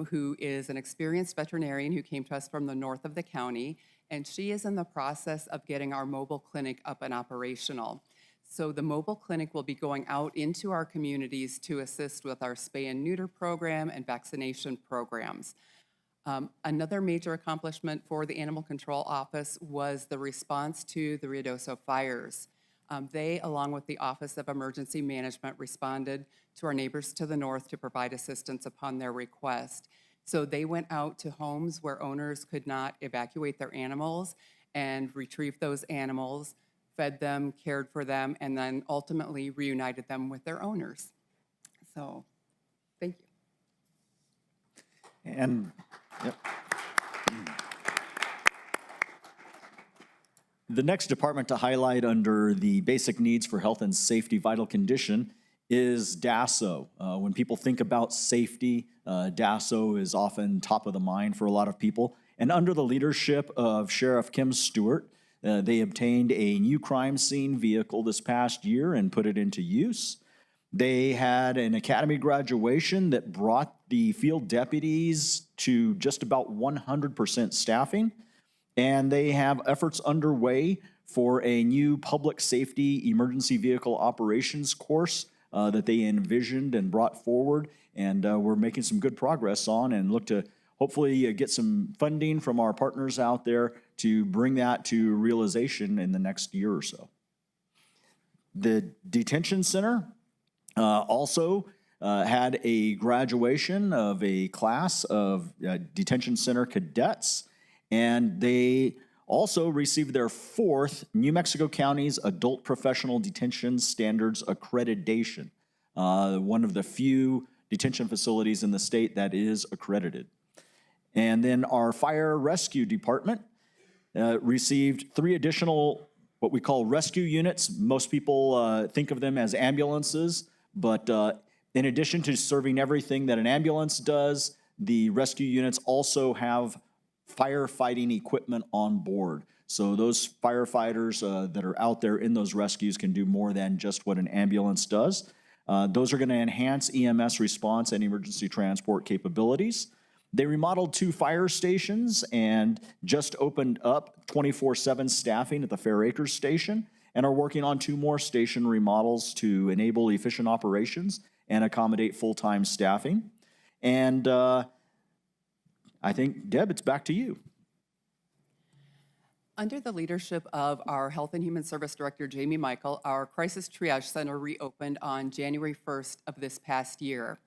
Speaker 15: who is an experienced veterinarian who came to us from the north of the county, and she is in the process of getting our mobile clinic up and operational. So the mobile clinic will be going out into our communities to assist with our spay and neuter program and vaccination programs. Another major accomplishment for the Animal Control Office was the response to the Ruidoso fires. They, along with the Office of Emergency Management, responded to our neighbors to the north to provide assistance upon their request. So they went out to homes where owners could not evacuate their animals and retrieved those animals, fed them, cared for them, and then ultimately reunited them with their owners. So, thank you.
Speaker 11: And yep. The next department to highlight under the basic needs for health and safety vital condition is DASO. When people think about safety, DASO is often top of the mind for a lot of people. And under the leadership of Sheriff Kim Stewart, they obtained a new crime scene vehicle this past year and put it into use. They had an academy graduation that brought the field deputies to just about 100% staffing. And they have efforts underway for a new public safety emergency vehicle operations course that they envisioned and brought forward. And we're making some good progress on, and look to hopefully get some funding from our partners out there to bring that to realization in the next year or so. The detention center also had a graduation of a class of detention center cadets, and they also received their 4th New Mexico County's Adult Professional Detention Standards Accreditation, one of the few detention facilities in the state that is accredited. And then our fire rescue department received 3 additional what we call rescue units. Most people think of them as ambulances, but in addition to serving everything that an ambulance does, the rescue units also have firefighting equipment on board. So those firefighters that are out there in those rescues can do more than just what an ambulance does. Those are going to enhance EMS response and emergency transport capabilities. They remodeled 2 fire stations and just opened up 24/7 staffing at the Fair Acres station, and are working on 2 more station remodels to enable efficient operations and accommodate full-time staffing. And I think, Deb, it's back to you.
Speaker 15: Under the leadership of our Health and Human Service Director, Jamie Michael, our Crisis Triage Center reopened on January 1st of this past year.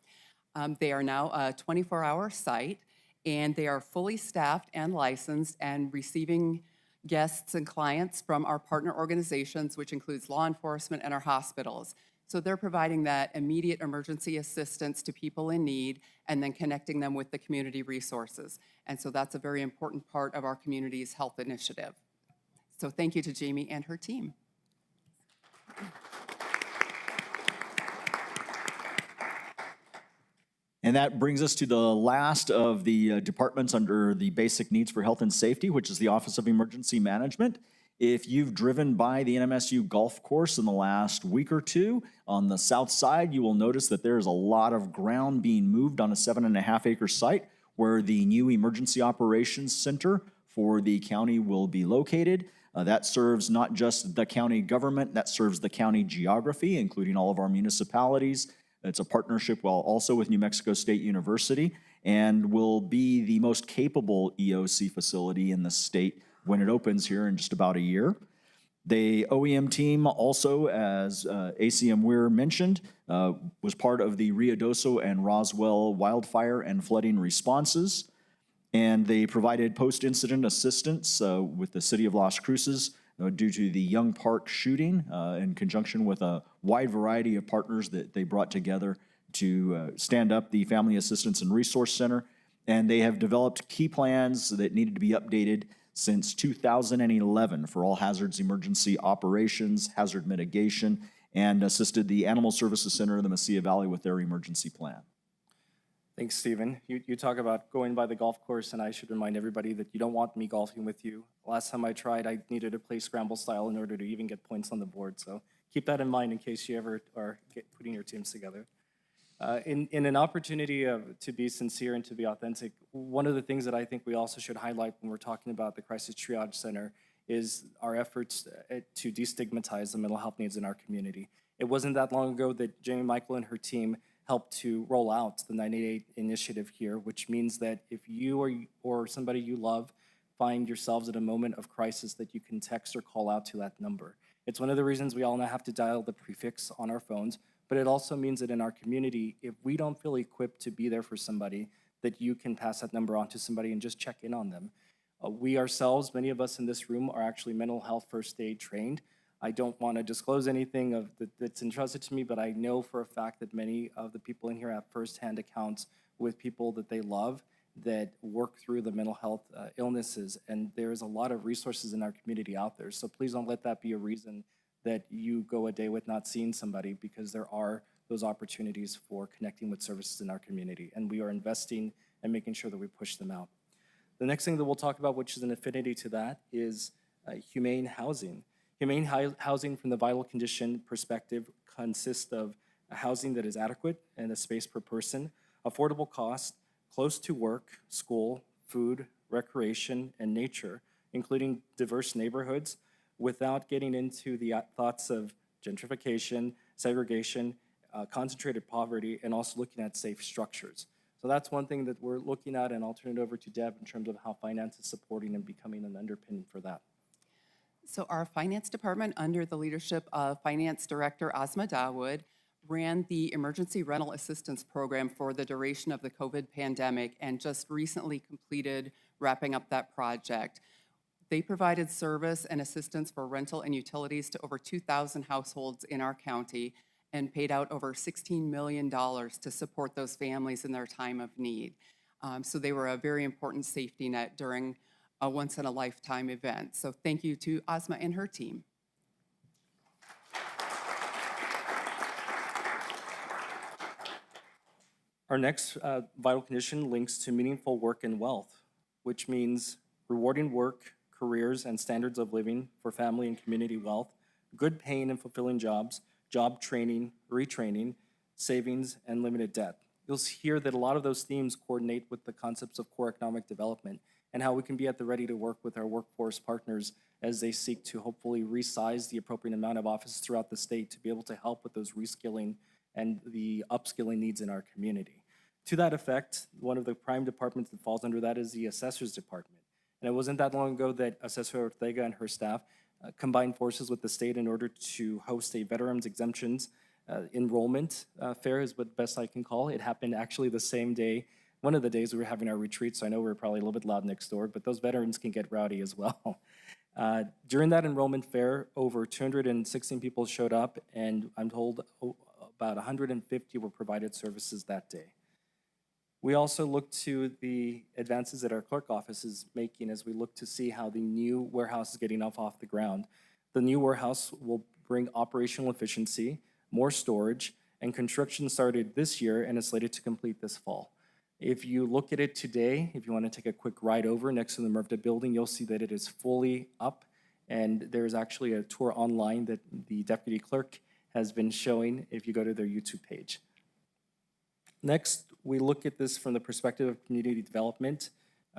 Speaker 15: They are now a 24-hour site, and they are fully staffed and licensed and receiving guests and clients from our partner organizations, which includes law enforcement and our hospitals. So they're providing that immediate emergency assistance to people in need and then connecting them with the community resources. And so that's a very important part of our community's health initiative. So thank you to Jamie and her team.
Speaker 11: And that brings us to the last of the departments under the basic needs for health and safety, which is the Office of Emergency Management. If you've driven by the NMSU golf course in the last week or two, on the south side, you will notice that there's a lot of ground being moved on a 7.5-acre site where the new Emergency Operations Center for the county will be located. That serves not just the county government, that serves the county geography, including all of our municipalities. It's a partnership also with New Mexico State University, and will be the most capable EOC facility in the state when it opens here in just about a year. The OEM team also, as ACM Weir mentioned, was part of the Ruidoso and Roswell wildfire and flooding responses, and they provided post-incident assistance with the city of Las Cruces due to the Young Park shooting in conjunction with a wide variety of partners that they brought together to stand up the Family Assistance and Resource Center. And they have developed key plans that needed to be updated since 2011 for all hazards emergency operations, hazard mitigation, and assisted the Animal Services Center of the Mesilla Valley with their emergency plan.
Speaker 14: Thanks, Stephen. You talk about going by the golf course, and I should remind everybody that you don't want me golfing with you. Last time I tried, I needed to play scramble style in order to even get points on the board, so keep that in mind in case you ever are putting your teams together. In an opportunity to be sincere and to be authentic, one of the things that I think we also should highlight when we're talking about the Crisis Triage Center is our efforts to destigmatize the mental health needs in our community. It wasn't that long ago that Jamie Michael and her team helped to roll out the 988 initiative here, which means that if you or somebody you love find yourselves at a moment of crisis, that you can text or call out to that number. It's one of the reasons we all now have to dial the prefix on our phones, but it also means that in our community, if we don't feel equipped to be there for somebody, that you can pass that number on to somebody and just check in on them. We ourselves, many of us in this room, are actually mental health first aid trained. I don't want to disclose anything that's entrusted to me, but I know for a fact that many of the people in here have firsthand accounts with people that they love that work through the mental health illnesses, and there's a lot of resources in our community out there. So please don't let that be a reason that you go a day with not seeing somebody, because there are those opportunities for connecting with services in our community, and we are investing and making sure that we push them out. The next thing that we'll talk about, which is an affinity to that, is humane housing. Humane housing from the vital condition perspective consists of a housing that is adequate and a space per person, affordable cost, close to work, school, food, recreation, and nature, including diverse neighborhoods, without getting into the thoughts of gentrification, segregation, concentrated poverty, and also looking at safe structures. So that's one thing that we're looking at, and I'll turn it over to Deb in terms of how finance is supporting and becoming an underpinning for that.
Speaker 15: So our finance department, under the leadership of Finance Director Asma Dawood, ran the Emergency Rental Assistance Program for the duration of the COVID pandemic and just recently completed wrapping up that project. They provided service and assistance for rental and utilities to over 2,000 households in our county and paid out over $16 million to support those families in their time of need. So they were a very important safety net during a once-in-a-lifetime event. So thank you to Ozma and her team.
Speaker 14: Our next vital condition links to meaningful work and wealth, which means rewarding work, careers, and standards of living for family and community wealth, good paying and fulfilling jobs, job training, retraining, savings, and limited debt. You'll hear that a lot of those themes coordinate with the concepts of core economic development and how we can be at the ready to work with our workforce partners as they seek to hopefully resize the appropriate amount of offices throughout the state to be able to help with those reskilling and the upskilling needs in our community. To that effect, one of the prime departments that falls under that is the Assessor's Department. And it wasn't that long ago that Assessor Ortega and her staff combined forces with the state in order to host a Veterans Exemptions enrollment fair, is what best I can call it. It happened actually the same day, one of the days we were having our retreat, so I know we were probably a little bit loud next door, but those veterans can get rowdy as well. During that enrollment fair, over 216 people showed up, and I'm told about 150 were provided services that day. We also look to the advances that our clerk office is making as we look to see how the new warehouse is getting off the ground. The new warehouse will bring operational efficiency, more storage, and construction started this year and is slated to complete this fall. If you look at it today, if you want to take a quick ride over next to the MRVDA building, you'll see that it is fully up, and there's actually a tour online that the deputy clerk has been showing if you go to their YouTube page. Next, we look at this from the perspective of community development.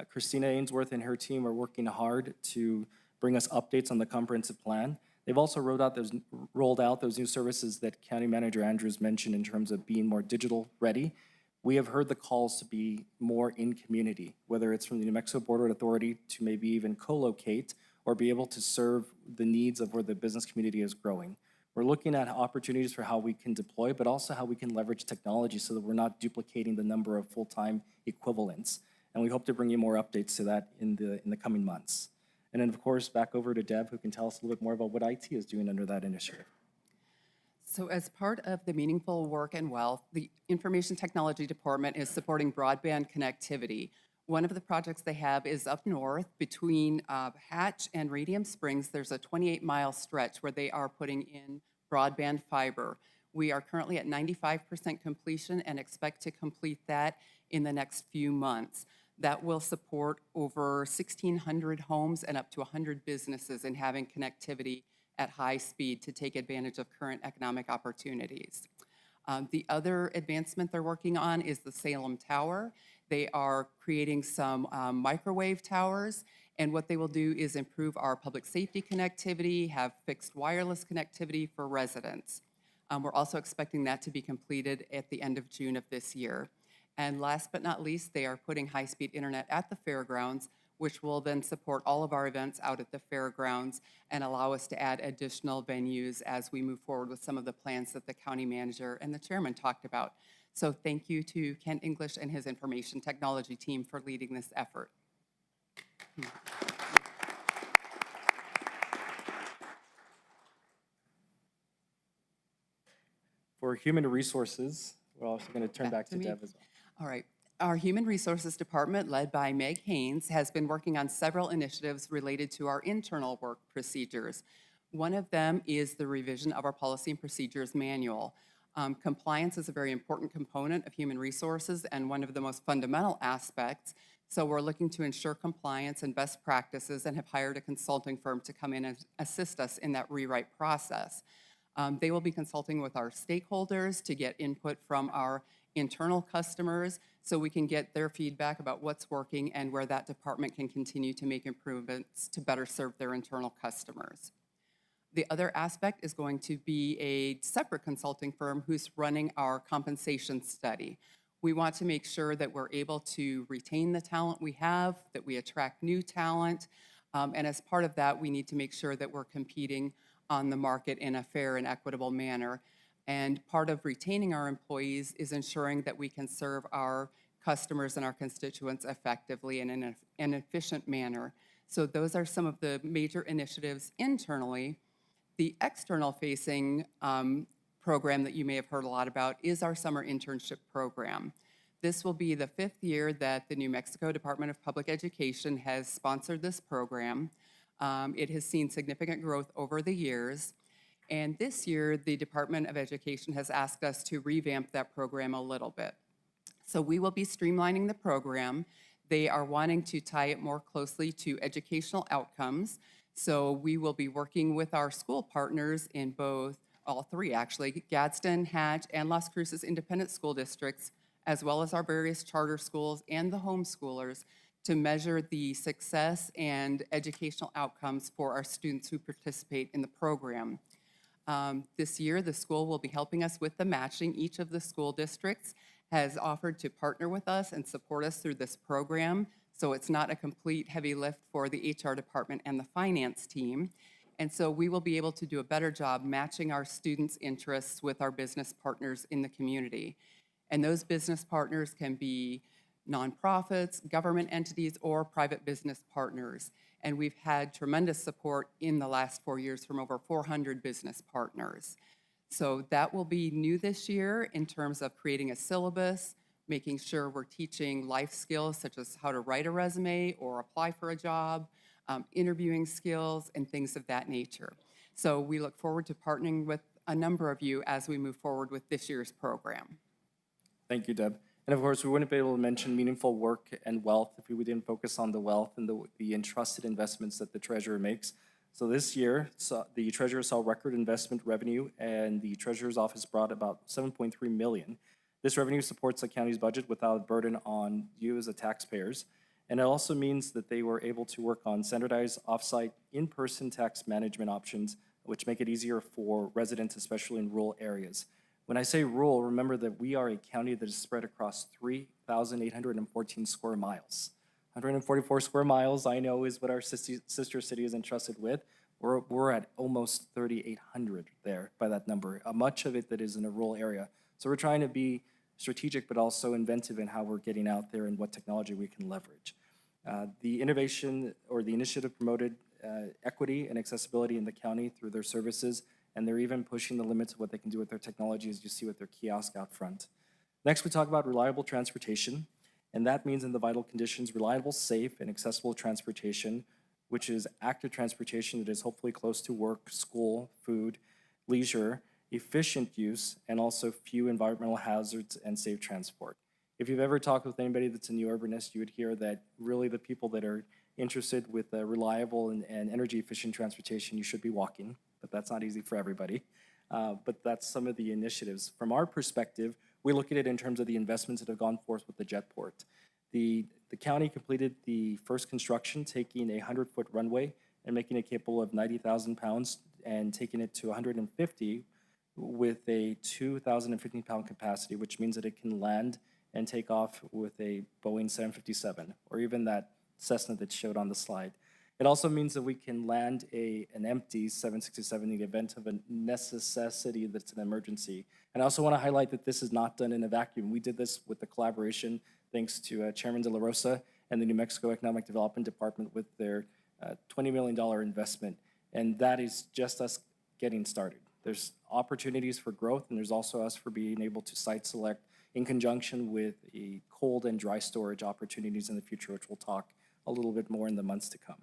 Speaker 14: Christina Ainsworth and her team are working hard to bring us updates on the comprehensive plan. They've also rolled out those new services that County Manager Andrews mentioned in terms of being more digital ready. We have heard the calls to be more in community, whether it's from the New Mexico Board Authority to maybe even co-locate or be able to serve the needs of where the business community is growing. We're looking at opportunities for how we can deploy, but also how we can leverage technology so that we're not duplicating the number of full-time equivalents. And we hope to bring you more updates to that in the coming months. And then, of course, back over to Deb, who can tell us a little bit more about what IT is doing under that initiative.
Speaker 15: So as part of the Meaningful Work and Wealth, the Information Technology Department is supporting broadband connectivity. One of the projects they have is up north between Hatch and Radium Springs. There's a 28-mile stretch where they are putting in broadband fiber. We are currently at 95% completion and expect to complete that in the next few months. That will support over 1,600 homes and up to 100 businesses in having connectivity at high speed to take advantage of current economic opportunities. The other advancement they're working on is the Salem Tower. They are creating some microwave towers, and what they will do is improve our public safety connectivity, have fixed wireless connectivity for residents. We're also expecting that to be completed at the end of June of this year. And last but not least, they are putting high-speed internet at the fairgrounds, which will then support all of our events out at the fairgrounds and allow us to add additional venues as we move forward with some of the plans that the county manager and the chairman talked about. So thank you to Kent English and his information technology team for leading this effort.
Speaker 14: For human resources, we're also going to turn back to Deb as well.
Speaker 15: All right. Our Human Resources Department, led by Meg Haynes, has been working on several initiatives related to our internal work procedures. One of them is the revision of our Policy and Procedures Manual. Compliance is a very important component of human resources and one of the most fundamental aspects. So we're looking to ensure compliance and best practices and have hired a consulting firm to come in and assist us in that rewrite process. They will be consulting with our stakeholders to get input from our internal customers so we can get their feedback about what's working and where that department can continue to make improvements to better serve their internal customers. The other aspect is going to be a separate consulting firm who's running our compensation study. We want to make sure that we're able to retain the talent we have, that we attract new talent, and as part of that, we need to make sure that we're competing on the market in a fair and equitable manner. And part of retaining our employees is ensuring that we can serve our customers and our constituents effectively and in an efficient manner. So those are some of the major initiatives internally. The external facing program that you may have heard a lot about is our summer internship program. This will be the 5th year that the New Mexico Department of Public Education has sponsored this program. It has seen significant growth over the years. And this year, the Department of Education has asked us to revamp that program a little bit. So we will be streamlining the program. They are wanting to tie it more closely to educational outcomes. So we will be working with our school partners in all three actually, Gadsden, Hatch, and Las Cruces Independent School Districts, as well as our various charter schools and the homeschoolers, to measure the success and educational outcomes for our students who participate in the program. This year, the school will be helping us with the matching. Each of the school districts has offered to partner with us and support us through this program, so it's not a complete heavy lift for the HR department and the finance team. And so we will be able to do a better job matching our students' interests with our business partners in the community. And those business partners can be nonprofits, government entities, or private business partners. And we've had tremendous support in the last 4 years from over 400 business partners. So that will be new this year in terms of creating a syllabus, making sure we're teaching life skills such as how to write a resume or apply for a job, interviewing skills, and things of that nature. So we look forward to partnering with a number of you as we move forward with this year's program.
Speaker 14: Thank you, Deb. And of course, we wouldn't be able to mention meaningful work and wealth if we didn't focus on the wealth and the entrusted investments that the treasurer makes. So this year, the treasurer saw record investment revenue, and the treasurer's office brought about $7.3 million. This revenue supports the county's budget without a burden on you as the taxpayers. And it also means that they were able to work on standardized off-site, in-person tax management options, which make it easier for residents, especially in rural areas. When I say rural, remember that we are a county that is spread across 3,814 square miles. 144 square miles, I know, is what our sister city is entrusted with. We're at almost 3,800 there by that number, much of it that is in a rural area. So we're trying to be strategic, but also inventive in how we're getting out there and what technology we can leverage. The innovation or the initiative promoted equity and accessibility in the county through their services, and they're even pushing the limits of what they can do with their technology, as you see with their kiosk out front. Next, we talk about reliable transportation, and that means in the vital conditions, reliable, safe, and accessible transportation, which is active transportation that is hopefully close to work, school, food, leisure, efficient use, and also few environmental hazards and safe transport. If you've ever talked with anybody that's a new urbanist, you would hear that really the people that are interested with reliable and energy efficient transportation, you should be walking, but that's not easy for everybody. But that's some of the initiatives. From our perspective, we look at it in terms of the investments that have gone forth with the jetport. The county completed the first construction, taking a 100-foot runway and making it capable of 90,000 pounds and taking it to 150 with a 2,015-pound capacity, which means that it can land and take off with a Boeing 757, or even that Cessna that showed on the slide. It also means that we can land an empty 767 in the event of a necessity that's an emergency. And I also want to highlight that this is not done in a vacuum. We did this with the collaboration thanks to Chairman De La Rosa and the New Mexico Economic Development Department with their $20 million investment. And that is just us getting started. There's opportunities for growth, and there's also us for being able to site select in conjunction with a cold and dry storage opportunities in the future, which we'll talk a little bit more in the months to come.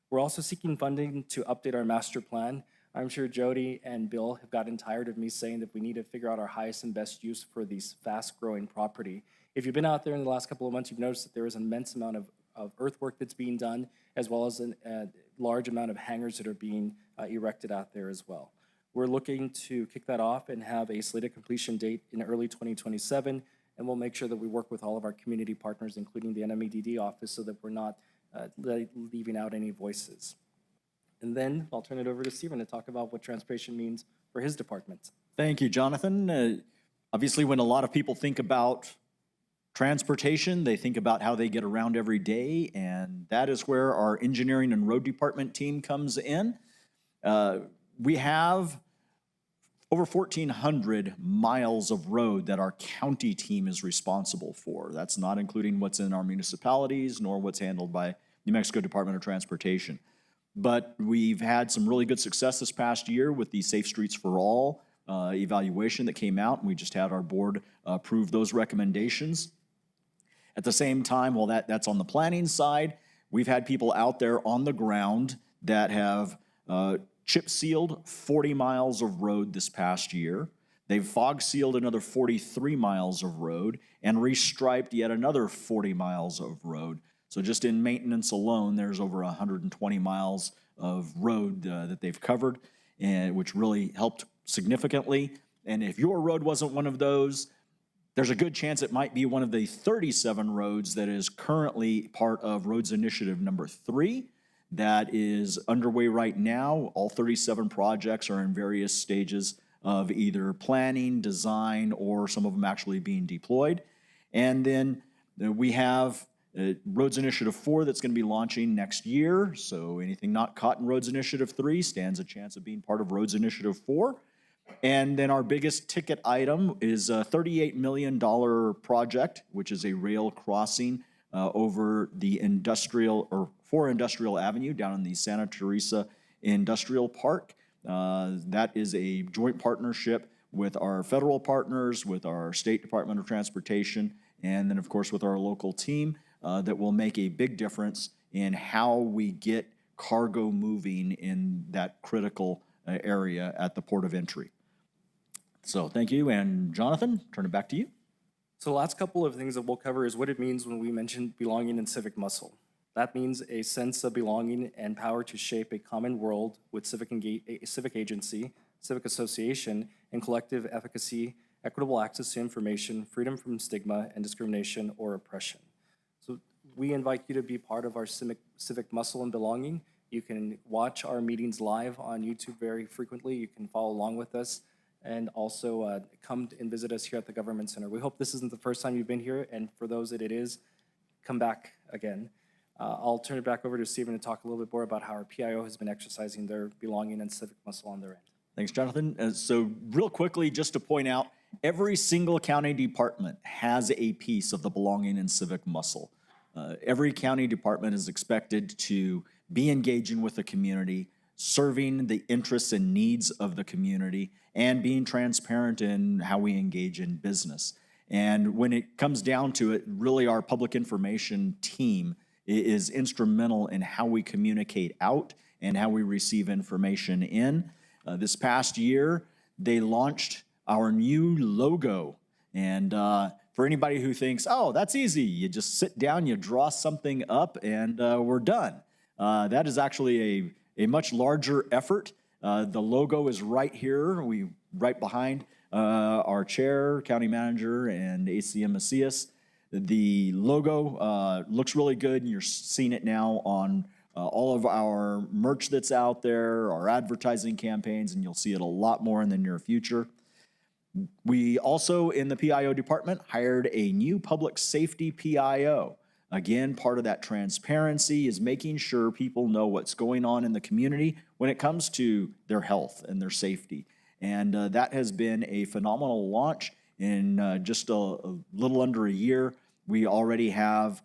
Speaker 14: We're also seeking funding to update our master plan. I'm sure Jody and Bill have gotten tired of me saying that we need to figure out our highest and best use for these fast-growing property. If you've been out there in the last couple of months, you've noticed that there is an immense amount of earthwork that's being done, as well as a large amount of hangars that are being erected out there as well. We're looking to kick that off and have a slated completion date in early 2027, and we'll make sure that we work with all of our community partners, including the NMEDD office, so that we're not leaving out any voices. And then I'll turn it over to Stephen to talk about what transportation means for his department.
Speaker 16: Thank you, Jonathan. Obviously, when a lot of people think about transportation, they think about how they get around every day, and that is where our engineering and road department team comes in. We have over 1,400 miles of road that our county team is responsible for. That's not including what's in our municipalities, nor what's handled by New Mexico Department of Transportation. But we've had some really good success this past year with the Safe Streets for All evaluation that came out, and we just had our board approve those recommendations. At the same time, while that's on the planning side, we've had people out there on the ground that have chip sealed 40 miles of road this past year. They've fog sealed another 43 miles of road and restriped yet another 40 miles of road. So just in maintenance alone, there's over 120 miles of road that they've covered, and which really helped significantly. And if your road wasn't one of those, there's a good chance it might be one of the 37 roads that is currently part of Roads Initiative number 3 that is underway right now. All 37 projects are in various stages of either planning, design, or some of them actually being deployed. And then we have Roads Initiative 4 that's going to be launching next year. So anything not caught in Roads Initiative 3 stands a chance of being part of Roads Initiative 4. And then our biggest ticket item is a $38 million project, which is a rail crossing over the for Industrial Avenue down in the Santa Teresa Industrial Park. That is a joint partnership with our federal partners, with our State Department of Transportation, and then of course with our local team that will make a big difference in how we get cargo moving in that critical area at the port of entry. So thank you, and Jonathan, turn it back to you.
Speaker 14: So the last couple of things that we'll cover is what it means when we mention belonging and civic muscle. That means a sense of belonging and power to shape a common world with civic agency, civic association, and collective efficacy, equitable access to information, freedom from stigma and discrimination or oppression. So we invite you to be part of our civic muscle and belonging. You can watch our meetings live on YouTube very frequently. You can follow along with us, and also come and visit us here at the Government Center. We hope this isn't the first time you've been here, and for those that it is, come back again. I'll turn it back over to Stephen to talk a little bit more about how our PIO has been exercising their belonging and civic muscle on their end.
Speaker 16: Thanks, Jonathan. So real quickly, just to point out, every single county department has a piece of the belonging and civic muscle. Every county department is expected to be engaging with the community, serving the interests and needs of the community, and being transparent in how we engage in business. And when it comes down to it, really our public information team is instrumental in how we communicate out and how we receive information in. This past year, they launched our new logo. And for anybody who thinks, oh, that's easy, you just sit down, you draw something up, and we're done. That is actually a much larger effort. The logo is right here, right behind our chair, county manager, and ACM Macias. The logo looks really good, and you're seeing it now on all of our merch that's out there, our advertising campaigns, and you'll see it a lot more in the near future. We also, in the PIO department, hired a new public safety PIO. Again, part of that transparency is making sure people know what's going on in the community when it comes to their health and their safety. And that has been a phenomenal launch. In just a little under a year, we already have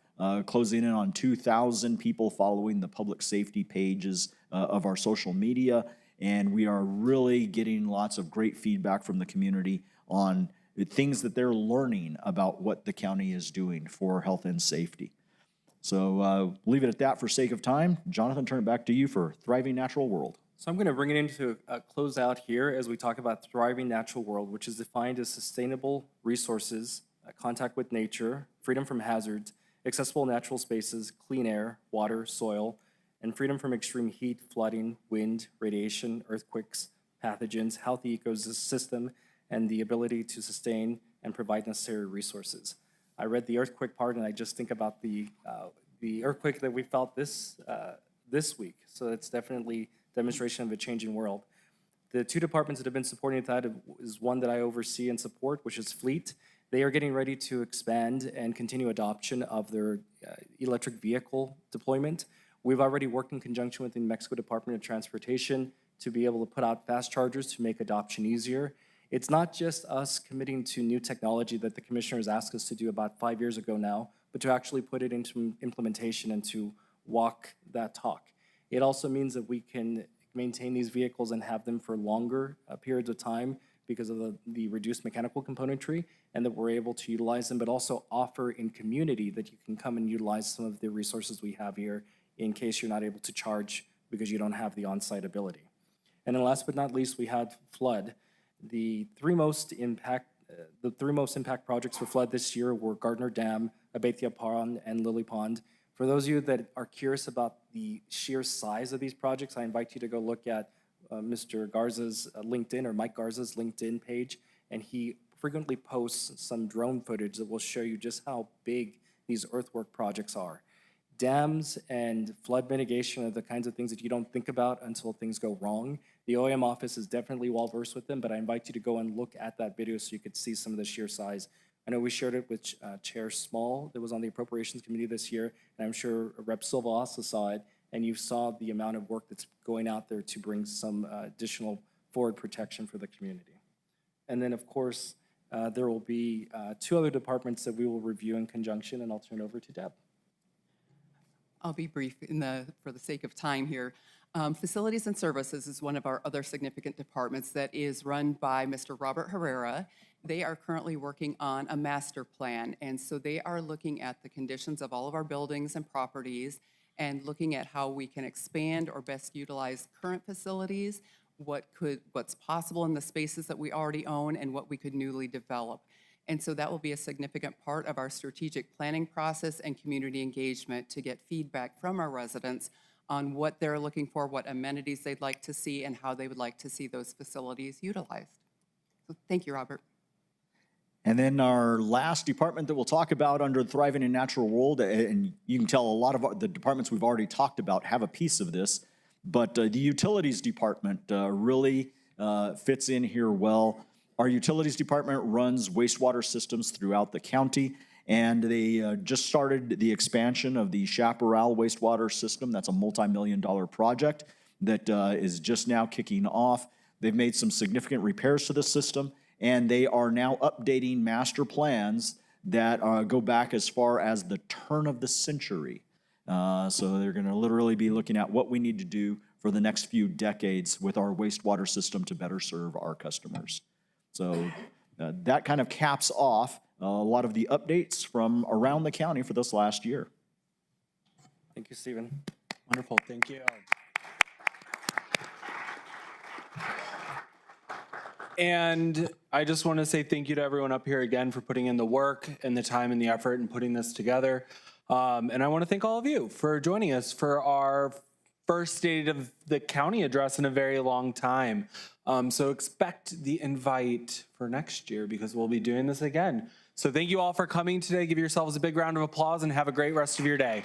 Speaker 16: closing in on 2,000 people following the public safety pages of our social media. And we are really getting lots of great feedback from the community on things that they're learning about what the county is doing for health and safety. So leave it at that for sake of time. Jonathan, turn it back to you for Thriving Natural World.
Speaker 14: So I'm going to bring it into a close out here as we talk about Thriving Natural World, which is defined as sustainable resources, contact with nature, freedom from hazards, accessible natural spaces, clean air, water, soil, and freedom from extreme heat, flooding, wind, radiation, earthquakes, pathogens, healthy ecosystem, and the ability to sustain and provide necessary resources. I read the earthquake part, and I just think about the earthquake that we felt this week. So it's definitely demonstration of a changing world. The two departments that have been supporting that is one that I oversee and support, which is Fleet. They are getting ready to expand and continue adoption of their electric vehicle deployment. We've already worked in conjunction with the New Mexico Department of Transportation to be able to put out fast chargers to make adoption easier. It's not just us committing to new technology that the commissioners asked us to do about 5 years ago now, but to actually put it into implementation and to walk that talk. It also means that we can maintain these vehicles and have them for longer periods of time because of the reduced mechanical componentry, and that we're able to utilize them, but also offer in community that you can come and utilize some of the resources we have here in case you're not able to charge because you don't have the on-site ability. And then last but not least, we had flood. The three most impact projects for flood this year were Gardner Dam, Abathia Pond, and Lily Pond. For those of you that are curious about the sheer size of these projects, I invite you to go look at Mr. Garza's LinkedIn, or Mike Garza's LinkedIn page, and he frequently posts some drone footage that will show you just how big these earthwork projects are. Dams and flood mitigation are the kinds of things that you don't think about until things go wrong. The OEM office is definitely well versed with them, but I invite you to go and look at that video so you could see some of the sheer size. I know we shared it with Chair Small that was on the Appropriations Committee this year, and I'm sure Rep. Silva also saw it, and you saw the amount of work that's going out there to bring some additional forward protection for the community. And then, of course, there will be two other departments that we will review in conjunction, and I'll turn over to Deb.
Speaker 15: I'll be brief for the sake of time here. Facilities and Services is one of our other significant departments that is run by Mr. Robert Herrera. They are currently working on a master plan, and so they are looking at the conditions of all of our buildings and properties and looking at how we can expand or best utilize current facilities, what's possible in the spaces that we already own, and what we could newly develop. And so that will be a significant part of our strategic planning process and community engagement to get feedback from our residents on what they're looking for, what amenities they'd like to see, and how they would like to see those facilities utilized. So thank you, Robert.
Speaker 16: And then our last department that we'll talk about under Thriving in Natural World, and you can tell a lot of the departments we've already talked about have a piece of this, but the Utilities Department really fits in here well. Our Utilities Department runs wastewater systems throughout the county, and they just started the expansion of the Chaparral wastewater system. That's a multi-million-dollar project that is just now kicking off. They've made some significant repairs to the system, and they are now updating master plans that go back as far as the turn of the century. So they're going to literally be looking at what we need to do for the next few decades with our wastewater system to better serve our customers. So that kind of caps off a lot of the updates from around the county for this last year.
Speaker 14: Thank you, Stephen.
Speaker 4: Wonderful, thank you. And I just want to say thank you to everyone up here again for putting in the work and the time and the effort in putting this together. And I want to thank all of you for joining us for our first State of the County address in a very long time. So expect the invite for next year because we'll be doing this again. So thank you all for coming today. Give yourselves a big round of applause and have a great rest of your day.